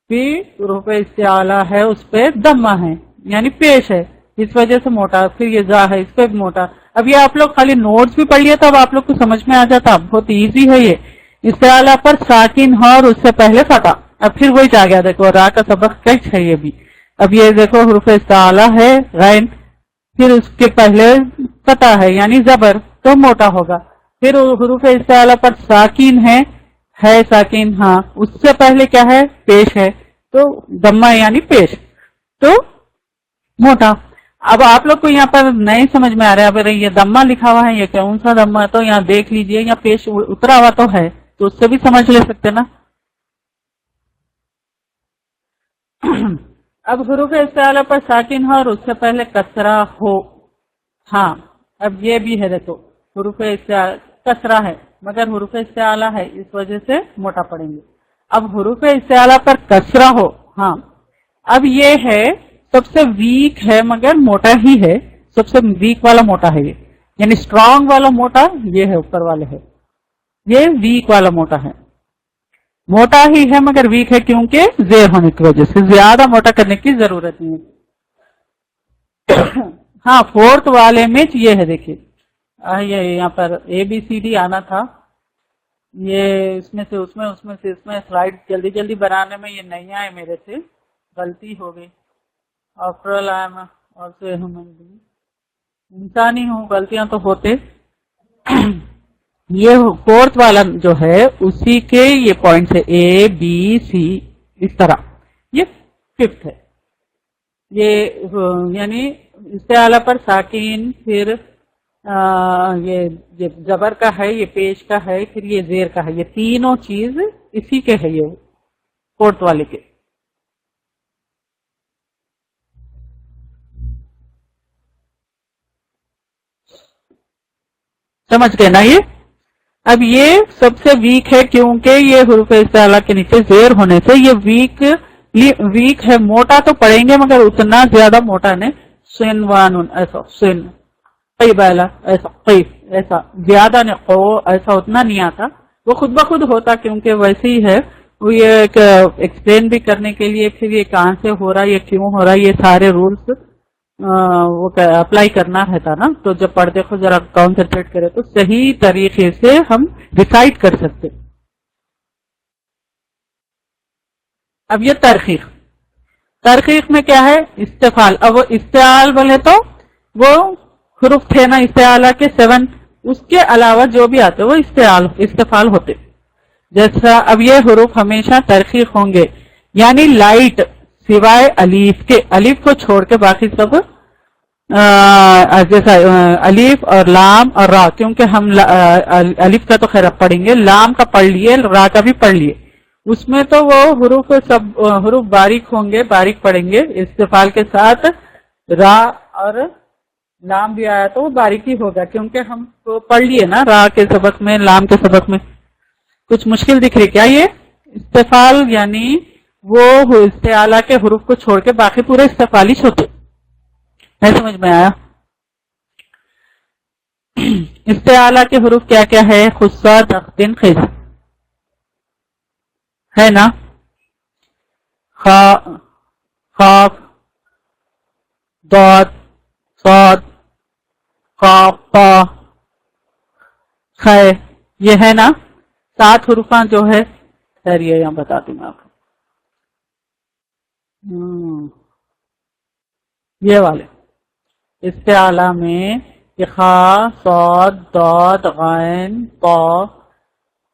بھی حروف استعالہ ہے، اس پہ دمہ ہے یعنی پیش ہے، اس وجہ سے موٹا. پھر یہ زا ہے، اس پہ بھی موٹا. اب یہ آپ لوگ خالی نوٹس بھی پڑھ لیے تو اب آپ لوگ کو سمجھ میں آ جاتا. بہت ایزی ہے یہ. استعالہ پر ساکن ہے اور اس سے پہلے فتح. اب پھر وہی آ گیا، دیکھو را کا سبق کچ ہے یہ بھی. اب یہ دیکھو حروف استعالہ ہے غین، پھر اس کے پہلے فتح ہے یعنی زبر، تو موٹا ہوگا. پھر حروف استعالہ پر ساکن ہے ساکن، ہاں اس سے پہلے کیا ہے، پیش ہے، تو دمہ یعنی پیش، تو موٹا. اب آپ لوگ کو یہاں پر نہیں سمجھ میں آ رہا ہے، اب یہ دمہ لکھا ہوا ہے، یہ کون سا دمہ ہے، تو یہاں دیکھ لیجئے، یا پیش اترا ہوا تو ہے، تو اس سے بھی سمجھ لے سکتے نا. اب حروف استعالہ پر ساکن ہو اور اس سے پہلے کسرہ ہو. ہاں اب یہ بھی ہے، دیکھو حروف استعالہ کسرہ ہے مگر حروف استعالہ ہے، اس وجہ سے موٹا پڑیں گے. اب حروف استعالہ پر کسرہ ہو، ہاں اب یہ ہے سب سے ویک ہے مگر موٹا ہی ہے، سب سے ویک والا موٹا ہے یہ، یعنی اسٹرانگ والا موٹا یہ ہے، اوپر والے ہے، یہ ویک والا موٹا ہے. موٹا ہی ہے مگر ویک ہے کیونکہ زیر ہونے کی وجہ سے، زیادہ موٹا کرنے کی ضرورت نہیں ہے. ہاں فورتھ والے میں یہ ہے، دیکھیے یہ یہاں پر اے بی سی ڈی آنا تھا، یہ اس میں سے اس میں، اس میں سے اس میں، سلائڈ جلدی جلدی بنانے میں یہ نہیں آئے میرے سے، غلطی ہو گئی. After all I am also a human being, انسان ہی ہوں، غلطیاں تو ہوتے. یہ فورتھ والا جو ہے اسی کے یہ پوائنٹس ہے، اے بی سی اس طرح. یہ ففتھ ہے، یہ یعنی استعالہ پر ساکین، پھر یہ زبر کا ہے، یہ پیش کا ہے، پھر یہ زیر کا ہے، یہ تینوں چیز اسی کے ہے، یہ فورتھ والے کے. سمجھ گئے نا یہ. اب یہ سب سے ویک ہے کیونکہ یہ حروف استعالہ کے نیچے زیر ہونے سے یہ ویک ہے. موٹا تو پڑیں گے مگر اتنا زیادہ موٹا نہیں. سن وانون ایسا، سن قیبالا ایسا، قیف ایسا، زیادہ نہیں، قو ایسا اتنا نہیں آتا، وہ خود بخود ہوتا کیونکہ ویسے ہی ہے. وہ یہ ایکسپلین بھی کرنے کے لیے، پھر یہ کہاں سے ہو رہا ہے، یہ کیوں ہو رہا ہے، یہ سارے رولز وہ اپلائی کرنا رہتا نا. تو جب پڑھتے کو ذرا کانسنٹریٹ کرے تو صحیح طریقے سے ہم ڈیسائیڈ کر سکتے. اب یہ ترقیق میں کیا ہے، استفال. اب وہ استعال بولے تو وہ حروف تھے نا استعالہ کے 7، اس کے علاوہ جو بھی آتے وہ استفال ہوتے. جیسا اب یہ حروف ہمیشہ ترقیق ہوں گے، یعنی لائٹ سوائے الف کے، الف کو چھوڑ کے باقی سب جیسا الف اور لام اور را، کیونکہ ہم الف کا تو خیر اب پڑھیں گے، لام کا پڑھ لیے، را کا بھی پڑھ لیے. اس میں تو وہ حروف سب حروف باریک ہوں گے، باریک پڑھیں گے استفال کے ساتھ. را اور لام بھی آیا تو وہ باریک ہی ہوگا کیونکہ ہم تو پڑھ لیے نا را کے سبق میں، لام کے سبق میں. کچھ مشکل دکھ رہی کیا؟ یہ استفال یعنی وہ استعالہ کے حروف کو چھوڑ کے باقی پورے استفالش ہوتے. نہیں سمجھ میں آیا؟ استعالہ کے حروف کیا کیا ہے؟ خصہ، تختن، خز ہے نا. خاف، ضاد، صاد، قاف، طا، خ، یہ ہے نا 7 حروفان جو ہے. خیر یہ یہاں بتا دوں میں آپ کو. یہ والے استعلا میں خا صاد ضاد غین طا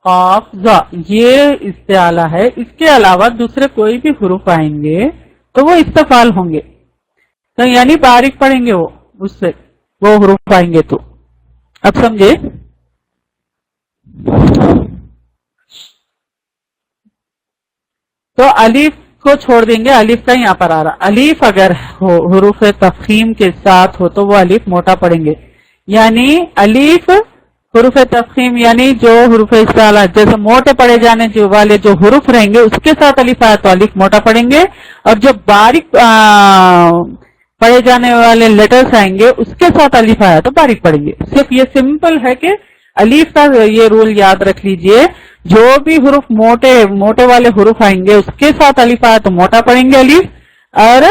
قاف ذا، یہ استعلا ہے. اس کے علاوہ دوسرے کوئی بھی حروف آئیں گے تو وہ استفال ہوں گے، تو یعنی باریک پڑیں گے وہ، اس سے وہ حروف آئیں گے. تو اب سمجھے؟ تو الف کو چھوڑ دیں گے، الف کا یہاں پر آ رہا، الف اگر حروف تفخیم کے ساتھ ہو تو وہ الف موٹا پڑیں گے. یعنی الف حروف تفخیم یعنی جو حروف استعلا جیسے موٹے پڑے جانے والے جو حروف رہیں گے اس کے ساتھ الف آیا تو الف موٹا پڑیں گے، اور جو باریک پڑے جانے والے لیٹرز آئیں گے اس کے ساتھ الف آیا تو باریک پڑیں گے. صرف یہ سمپل ہے کہ الف کا یہ رول یاد رکھ لیجئے، جو بھی حروف موٹے والے حروف آئیں گے اس کے ساتھ الف آیا تو موٹا پڑیں گے الف، اور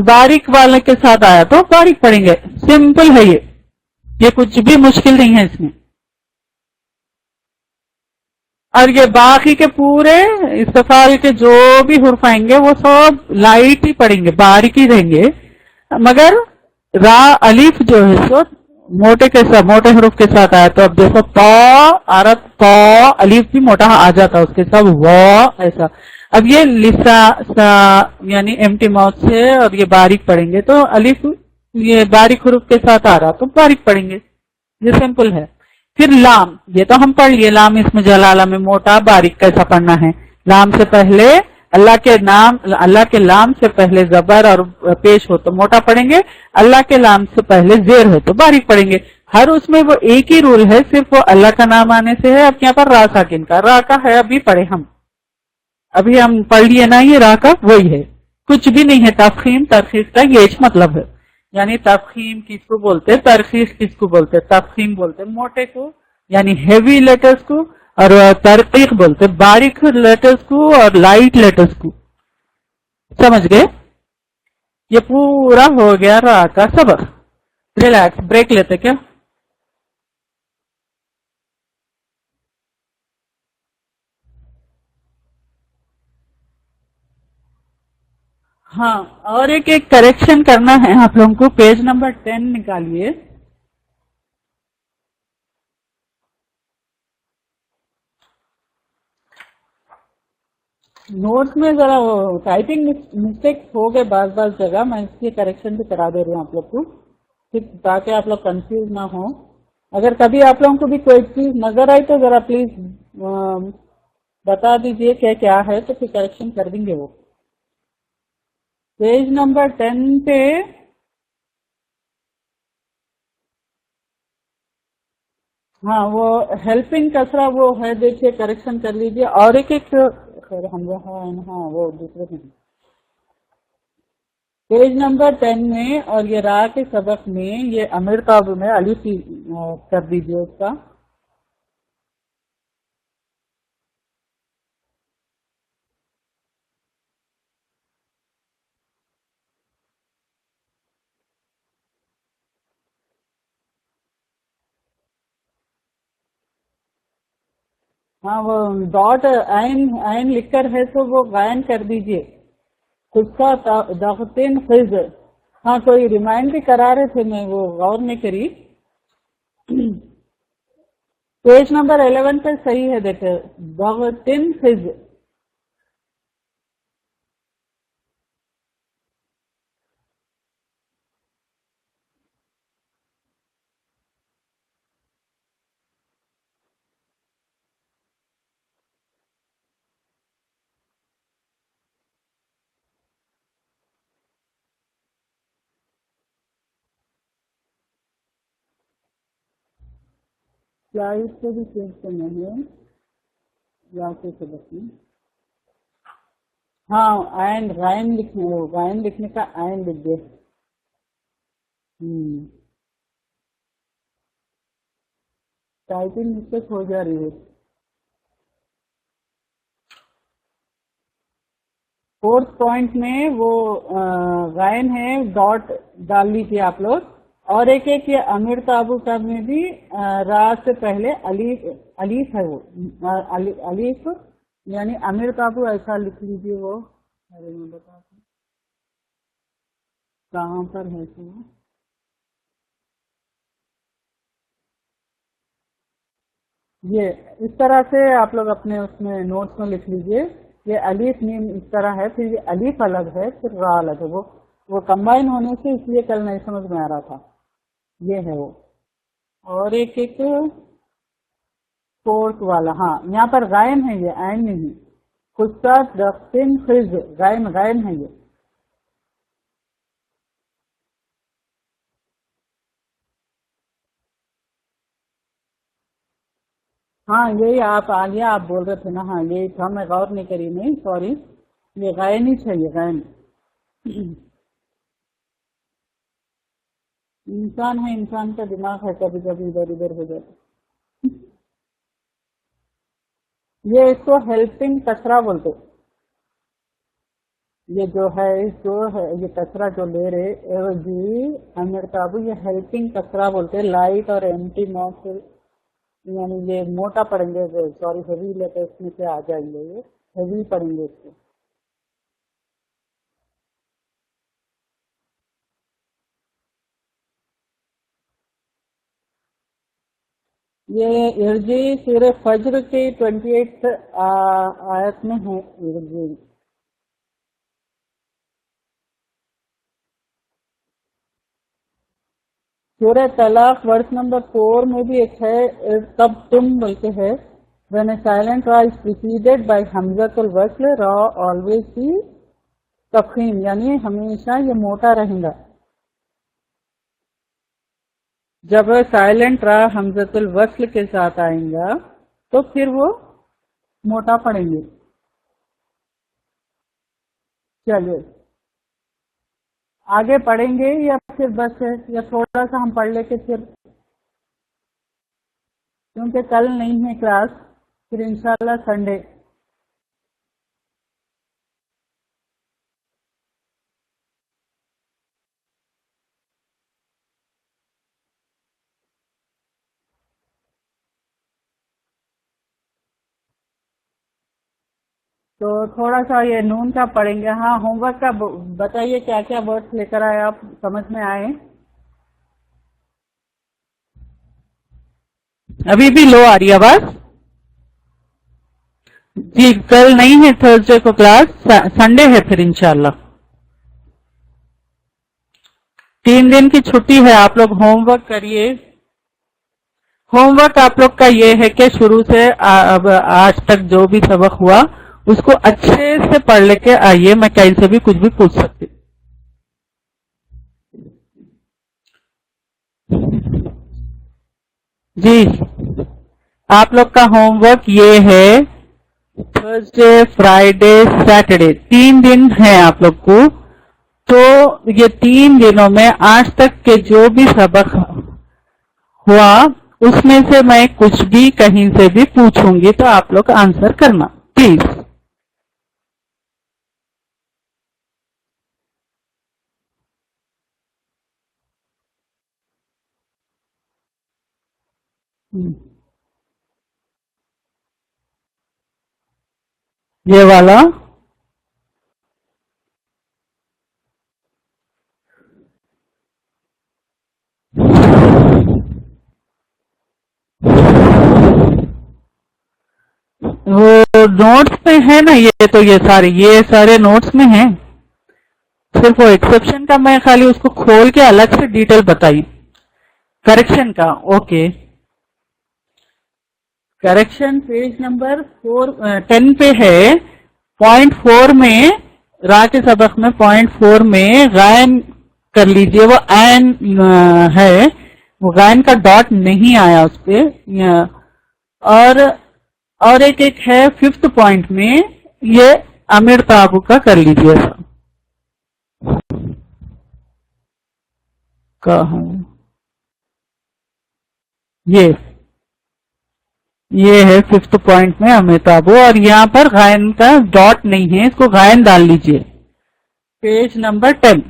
باریک والے کے ساتھ آیا تو باریک پڑیں گے. سمپل ہے یہ کچھ بھی مشکل نہیں ہے اس میں. اور یہ باقی کے پورے استفال کے جو بھی حروف آئیں گے وہ سب لائٹ ہی پڑیں گے، باریک ہی رہیں گے، مگر را الف جو ہے سو موٹے حروف کے ساتھ آیا. تو اب دیکھو تا آ رہا، تا الف بھی موٹا آ جاتا اس کے ساتھ وا ایسا. اب یہ لسا سا یعنی ایمٹی ماؤتھ سے اور یہ باریک پڑیں گے تو الف یہ باریک حروف کے ساتھ آ رہا تو باریک پڑیں گے. یہ سمپل ہے. پھر لام، یہ تو ہم پڑھ لیے لام اسم جلالہ میں موٹا باریک کیسا پڑھنا ہے. لام سے پہلے اللہ کے لام سے پہلے زبر اور پیش ہو تو موٹا پڑھیں گے، اللہ کے لام سے پہلے زیر ہو تو باریک پڑھیں گے. ہر اس میں وہ ایک ہی رول ہے، صرف وہ اللہ کا نام آنے سے ہے. اب یہاں پر را ساکن کا، را کا ہے ابھی پڑھے ابھی ہم پڑھ لیے نا، یہ را کا وہی ہے، کچھ بھی نہیں ہے. تفخیم ترخیص کا یہ مطلب ہے. یعنی تفخیم کس کو بولتے، ترخیص کس کو بولتے. تفخیم بولتے موٹے کو یعنی ہیوی لیٹرز کو، اور ترقیق بولتے باریک لیٹرز کو اور لائٹ لیٹرز کو. سمجھ گئے؟ یہ پورا ہو گیا را کا سبق. ریلیکس، بریک لیتے کیا؟ ہاں، اور ایک کریکشن کرنا ہے آپ لوگوں کو. Page number 10 نکالیے. نوٹس میں ذرا ٹائپنگ مسٹیک ہو گئے بعض جگہ، میں اس کی کریکشن بھی کرا دے رہی ہوں آپ لوگ کو، تاکہ آپ لوگ کنفیوز نہ ہوں. اگر کبھی آپ لوگوں کو بھی کوئی چیز نظر آئی تو ذرا پلیز بتا دیجئے کہ کیا ہے، تو پھر کریکشن کر دیں گے. وہ پیج نمبر 10 پہ ہاں وہ ہیلپنگ کسرا وہ ہے، دیکھیے کریکشن کر لیجئے. اور ایک خیر ہاں وہ دوسرے میں پیج نمبر 10 میں، اور یہ را کے سبق میں یہ امیر قابو میں الف کر دیجئے اس کا. ہاں وہ ڈاٹ عین لکھ کر ہے تو وہ غائن کر دیجئے. خود کا دغتن خز. ہاں کوئی ریمائنڈ بھی کرا رہے تھے، میں وہ غور نہیں کری. پیج نمبر 11 پہ صحیح ہے، دیکھیں دغتن خز. کیا اس کو بھی چیز کرنا ہے یا کے سبق میں؟ ہاں عین غائن لکھنے، وہ غائن لکھنے کا عین لکھ دے. ٹائپنگ مسٹیک ہو جا رہی ہے. 4th پوائنٹ میں وہ غائن ہے، ڈاٹ ڈال لیجیے آپ لوگ. اور ایک یہ امیر قابو کا میں بھی را سے پہلے الف ہے، وہ الف یعنی امیر قابو ایسا لکھ لیجیے. وہ کہاں پر ہے تو یہ اس طرح سے آپ لوگ اپنے اس میں نوٹس میں لکھ لیجئے. یہ الف نیم اس طرح ہے، پھر یہ الف الگ ہے، پھر را الگ ہے. وہ کمبائن ہونے سے اس لیے کل نہیں سمجھ میں آ رہا تھا. یہ ہے وہ. اور ایک فورتھ والا، ہاں یہاں پر غائن ہے، یہ عین نہیں. خصت دفتن خز، غائن ہے یہ. ہاں یہی آپ عالیہ آپ بول رہے تھے نا، ہاں یہی تھا، میں غور نہیں کری، نہیں سوری. یہ غائن ہی چاہیے، غائن. انسان ہے، انسان کا دماغ ہے، کبھی کبھی ادھر ادھر ہو جاتا. یہ اس کو ہیلپنگ کچرا بولتے. یہ جو ہے جو ہے یہ کچرا جو لے رہے جی امیر قابو، یہ ہیلپنگ کچرا بولتے. لائٹ اور ایمٹی ماس، یعنی یہ موٹا پڑیں گے، سوری ہیوی لیتے اس میں سے آ جائیں گے، یہ ہیوی پڑیں گے اس کو. یہ ارجی سورہ فجر کی 28 آیت میں ہے ارجی. سورہ طلاق ورس نمبر 4 میں بھی ایک ہے، تب تم بلکہ ہے. when a silent ra is preceded by حمزۃ الوصل را always be تفخیم، یعنی ہمیشہ یہ موٹا رہے گا. جب سائلنٹ را حمزۃ الوصل کے ساتھ آئیں گا تو پھر وہ موٹا پڑیں گے. چلیے آگے پڑھیں گے یا پھر بس ہے، یا تھوڑا سا ہم پڑھ لے کے پھر، کیونکہ کل نہیں ہے کلاس، پھر انشاءاللہ سنڈے. تو تھوڑا سا یہ نون کا پڑھیں گے. ہاں ہوم ورک کا بتائیے کیا کیا ورڈ لے کر آئے آپ، سمجھ میں آئے؟ ابھی بھی لو آ رہی ہے آواز؟ جی کل نہیں ہے تھرسڈے کو کلاس، سنڈے ہے پھر انشاءاللہ. 3 دن کی چھٹی ہے. آپ لوگ ہوم ورک کریے. ہوم ورک آپ لوگ کا یہ ہے کہ شروع سے اب آج تک جو بھی سبق ہوا اس کو اچھے سے پڑھ لے کے آئیے. میں کہیں سے بھی کچھ بھی پوچھ سکتی. جی آپ لوگ کا ہوم ورک یہ ہے، تھرسڈے فرائیڈے سیٹرڈے 3 دن ہیں آپ لوگ کو. تو یہ 3 دنوں میں آج تک کے جو بھی سبق ہوا اس میں سے میں کچھ بھی کہیں سے بھی پوچھوں گی تو آپ لوگ آنسر کرنا پلیز. یہ والا وہ نوٹس میں ہے نا، یہ سارے نوٹس میں ہیں. صرف وہ ایکسیپشن کا میں خالی اس کو کھول کے الگ سے ڈیٹیل بتائی. کریکشن کا اوکے. کریکشن پیج نمبر 10 پہ ہے. پوائنٹ 4 میں را کے سبق میں پوائنٹ 4 میں غائن کر لیجئے. وہ عین ہے، وہ غائن کا ڈاٹ نہیں آیا اس پہ. اور ایک ہے 5th پوائنٹ میں، یہ امیر تابو کا کر لیجئے. کہاں یہ ہے 5th پوائنٹ میں امیتابو، اور یہاں پر غائن کا ڈاٹ نہیں ہے، اس کو غائن ڈال لیجئے. Page number 10.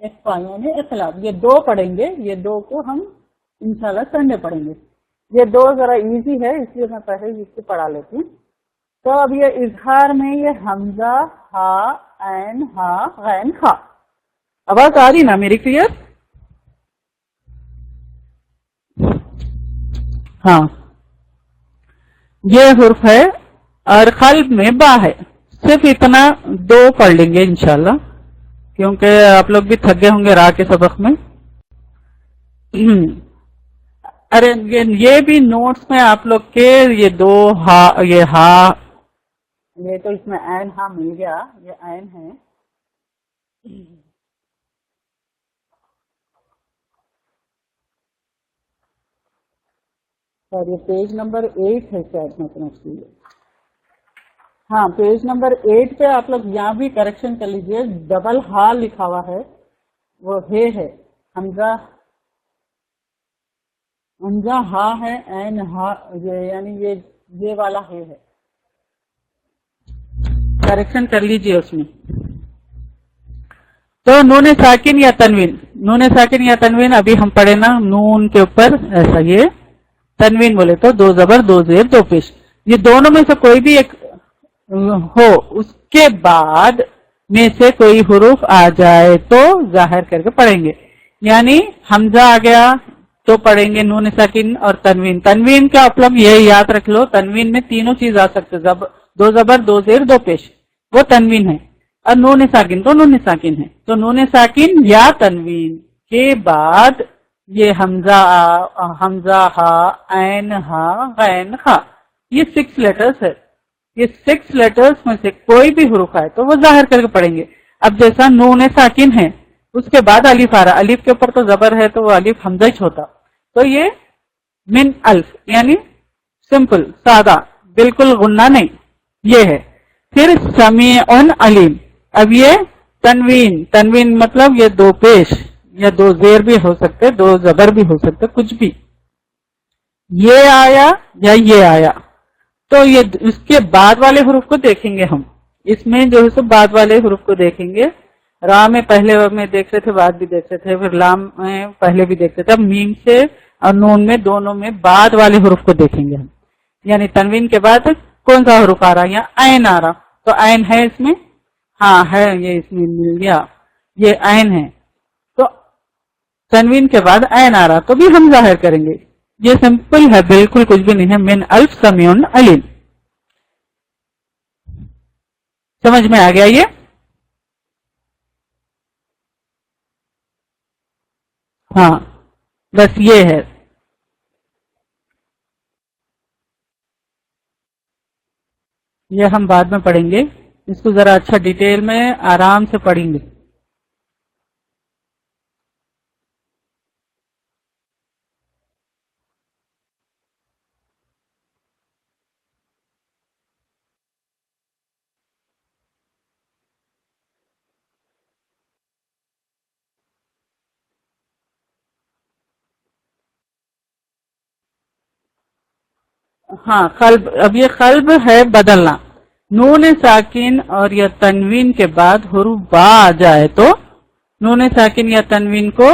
اخفا یعنی اخلاف، یہ دو پڑھیں گے، یہ دو کو ہم انشاءاللہ سنڈے پڑھیں گے. یہ دو ذرا ایزی ہے اس لیے میں پہلے اس کو پڑھا لیتی ہوں. تو اب یہ اظہار میں یہ حمزہ، ہا، عین، ہا، غین، خا. آواز آ رہی نا میری کلیئر؟ ہاں یہ حرف ہے اور قلب میں با ہے. صرف اتنا دو پڑھ لیں گے انشاءاللہ کیونکہ آپ لوگ بھی تھک گئے ہوں گے راہ کے سبق میں. ارے یہ بھی نوٹس میں آپ لوگ کے یہ دو ہا، یہ تو اس میں عین ہا مل گیا، یہ عین ہے. اور یہ پیج نمبر 8 ہے شاید میں سمجھتی ہوں. ہاں پیج نمبر 8 پہ آپ لوگ یہاں بھی کریکشن کر لیجئے، ڈبل ہا لکھا ہوا ہے، وہ ہے حمزہ، حمزہ ہا ہے، عین ہا، یعنی یہ والا ہے. کریکشن کر لیجئے اس میں. تو نون ساکن یا تنوین، نون ساکن یا تنوین ابھی ہم پڑھے نا نون کے اوپر ایسا، یہ تنوین بولے تو دو زبر دو زیر دو پیش، یہ دونوں میں سے کوئی بھی ایک ہو اس کے بعد میں سے کوئی حروف آ جائے تو ظاہر کر کے پڑھیں گے. یعنی حمزہ آ گیا تو پڑھیں گے نون ساکن اور تنوین. تنوین کا مطلب یہ یاد رکھ لو، تنوین میں تینوں چیز آ سکتے، دو زبر دو زیر دو پیش، وہ تنوین ہے. اور نون ساکن تو نون ساکن ہے. تو نون ساکن یا تنوین کے بعد یہ حمزہ ہا، عین ہا، غین خا، یہ 6 لیٹرز ہے. یہ 6 لیٹرز میں سے کوئی بھی حروف آئے تو وہ ظاہر کر کے پڑھیں گے. اب جیسا نون ساکن ہے اس کے بعد الف آ رہا، الف کے اوپر تو زبر ہے تو وہ الف حمزہ ہی ہوتا، تو یہ من الف یعنی سمپل سادہ، بالکل غنہ نہیں، یہ ہے. پھر سمیع علیم، اب یہ تنوین، تنوین مطلب یہ دو پیش یا دو زیر بھی ہو سکتے، دو زبر بھی ہو سکتے، کچھ بھی. یہ آیا یا یہ آیا تو یہ اس کے بعد والے حروف کو دیکھیں گے ہم. اس میں جو ہے سو بعد والے حروف کو دیکھیں گے. را میں پہلے میں دیکھ رہے تھے، بعد بھی دیکھ رہے تھے، پھر لام میں پہلے بھی دیکھ رہے تھے. اب میم سے اور نون میں دونوں میں بعد والے حروف کو دیکھیں گے ہم. یعنی تنوین کے بعد کون سا حروف آ رہا ہے؟ یا عین آ رہا، تو عین ہے اس میں، ہاں ہے، یہ اس میں مل گیا، یہ عین ہے. تو تنوین کے بعد عین آ رہا تو بھی ہم ظاہر کریں گے. یہ سمپل ہے، بالکل کچھ بھی نہیں ہے. من الف سمیع علیم. سمجھ میں آ گیا یہ؟ ہاں بس یہ ہے. یہ ہم بعد میں پڑھیں گے، اس کو ذرا اچھا ڈیٹیل میں آرام سے پڑھیں گے. ہاں قلب، اب یہ قلب ہے بدلنا. نون ساکن اور یا تنوین کے بعد حروف با آ جائے تو نون ساکن یا تنوین کو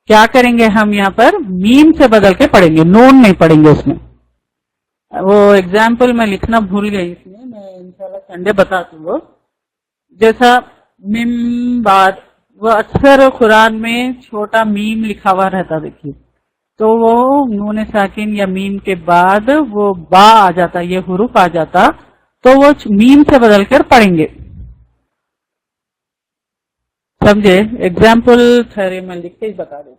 کیا کریں گے ہم یہاں پر میم سے بدل کے پڑھیں گے، نون نہیں پڑھیں گے اس میں. وہ ایگزامپل میں لکھنا بھول گئی، اس میں انشاءاللہ سنڈے بتاتی ہوں. جیسا میم بعد، وہ اکثر قرآن میں چھوٹا میم لکھا ہوا رہتا دیکھیے، تو وہ نون ساکن یا میم کے بعد وہ با آ جاتا، یہ حروف آ جاتا تو وہ میم سے بدل کر پڑھیں گے. سمجھے؟ ایگزامپل ٹھہرے میں لکھ کے ہی بتا دوں.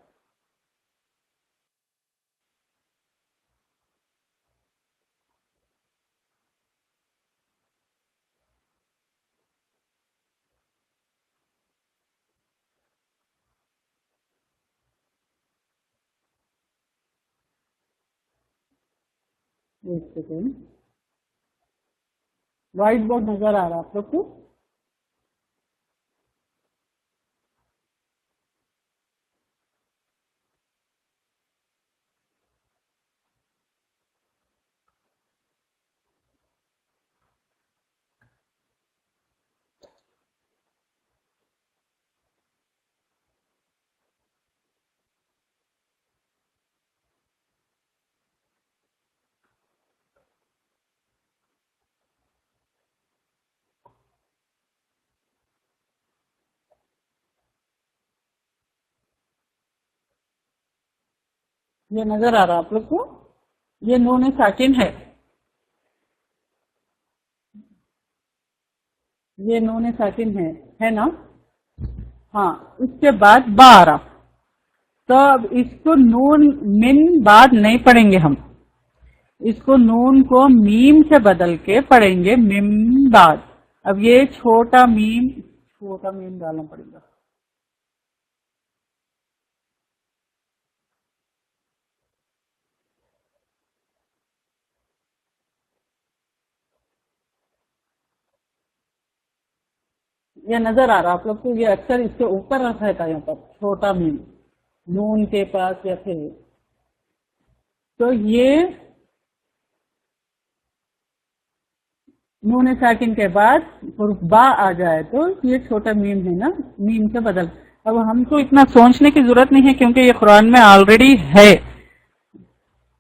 ایک سیکنڈ، وائٹ بورڈ نظر آ رہا آپ لوگ کو؟ یہ نظر آ رہا آپ لوگ کو؟ یہ نون ساکن یہ نون ساکن ہے نا؟ ہاں، اس کے بعد با آ رہا، تو اب اس کو نون من بعد نہیں پڑھیں گے ہم، اس کو نون کو میم سے بدل کے پڑھیں گے مم بعد. اب یہ چھوٹا میم ڈالنا پڑے گا. یہ نظر آ رہا آپ لوگ کو؟ یہ اکثر اس کے اوپر رہتا ہے یہاں پر چھوٹا میم نون کے پاس یا پھر. تو یہ نون ساکن کے بعد حرف با آ جائے تو یہ چھوٹا میم ہے نا، میم سے بدل. اب ہم کو اتنا سوچنے کی ضرورت نہیں ہے کیونکہ یہ قرآن میں آلریڈی ہے.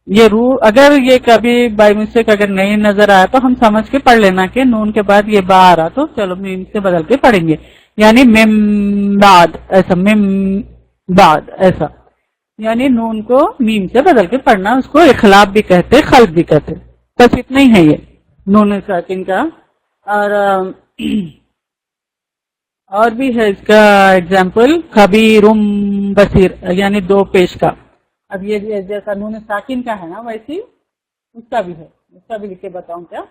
یہ اگر یہ کبھی بائی مسٹیک اگر نہیں نظر آیا تو ہم سمجھ کے پڑھ لینا کہ نون کے بعد یہ با آ رہا تو چلو میم سے بدل کے پڑھیں گے، یعنی مم بعد ایسا، مم بعد ایسا، یعنی نون کو میم سے بدل کے پڑھنا. اس کو اخلاف بھی کہتے، خلق بھی کہتے. بس اتنا ہی ہے یہ نون ساکن کا. اور بھی ہے اس کا ایگزامپل خبیرم بصیر، یعنی دو پیش کا. اب یہ جیسا نون ساکن کا ہے نا ویسی اس کا بھی ہے، اس کا بھی لکھ کے بتاؤں کیا؟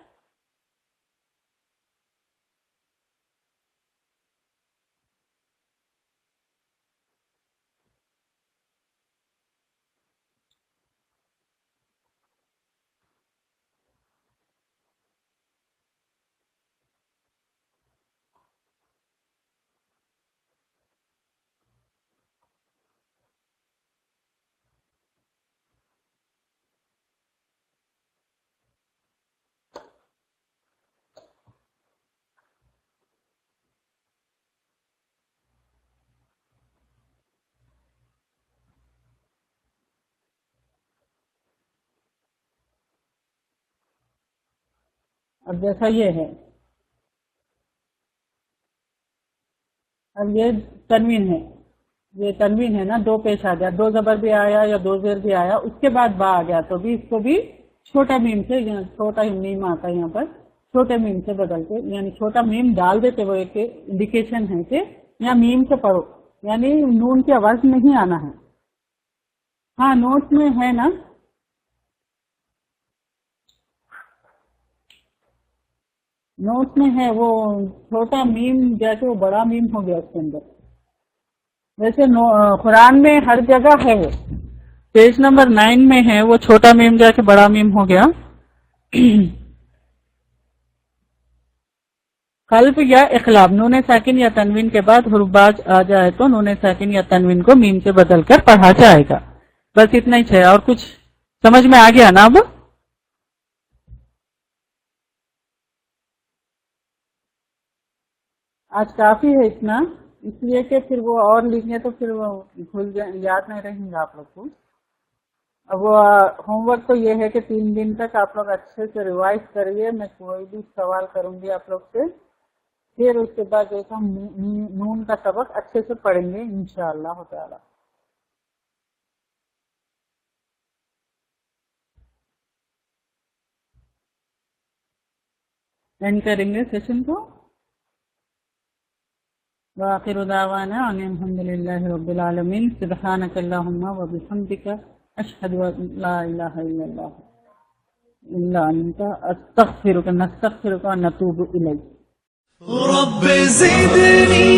اب جیسا یہ ہے، اب یہ تنوین ہے، یہ تنوین ہے نا، دو پیش آ گیا، دو زبر بھی آیا یا دو زیر بھی آیا، اس کے بعد با آ گیا تو بھی اس کو بھی چھوٹا میم سے، چھوٹا میم آتا ہے یہاں پر، چھوٹے میم سے بدل کے، یعنی چھوٹا میم ڈال دیتے، وہ ایک انڈیکیشن ہے کہ یا میم سے پڑھو، یعنی نون کی آواز نہیں آنا ہے. ہاں نوٹ میں ہے نا، نوٹ میں ہے وہ چھوٹا میم جیسے وہ بڑا میم ہو گیا اس کے اندر. ویسے قرآن میں ہر جگہ ہے، وہ پیج نمبر 9 میں ہے، وہ چھوٹا میم جا کے بڑا میم ہو گیا. قلب یا اخلاف، نون ساکن یا تنوین کے بعد حرف باز آ جائے تو نون ساکن یا تنوین کو میم سے بدل کر پڑھا جائے گا. بس اتنا ہی ہے، اور کچھ سمجھ میں آ گیا نا؟ اب آج کافی ہے اتنا، اس لیے کہ پھر وہ اور لکھیں تو پھر وہ یاد نہیں رہیں گا آپ لوگ کو. اب وہ ہوم ورک تو یہ ہے کہ 3 دن تک آپ لوگ اچھے سے ریوائز کریے. میں کوئی بھی سوال کروں گی آپ لوگ سے، پھر اس کے بعد ایک ہم نون کا سبق اچھے سے پڑھیں گے انشاءاللہ تعالی. اینڈ کریں گے سیشن کو. وآخر دعوانا ان الحمد للہ رب العالمین. سبحانک اللہم وبحمدک، اشہد ان لا الہ الا انت، استغفرک، نستغفرک ونتوب الیک. رب زدنی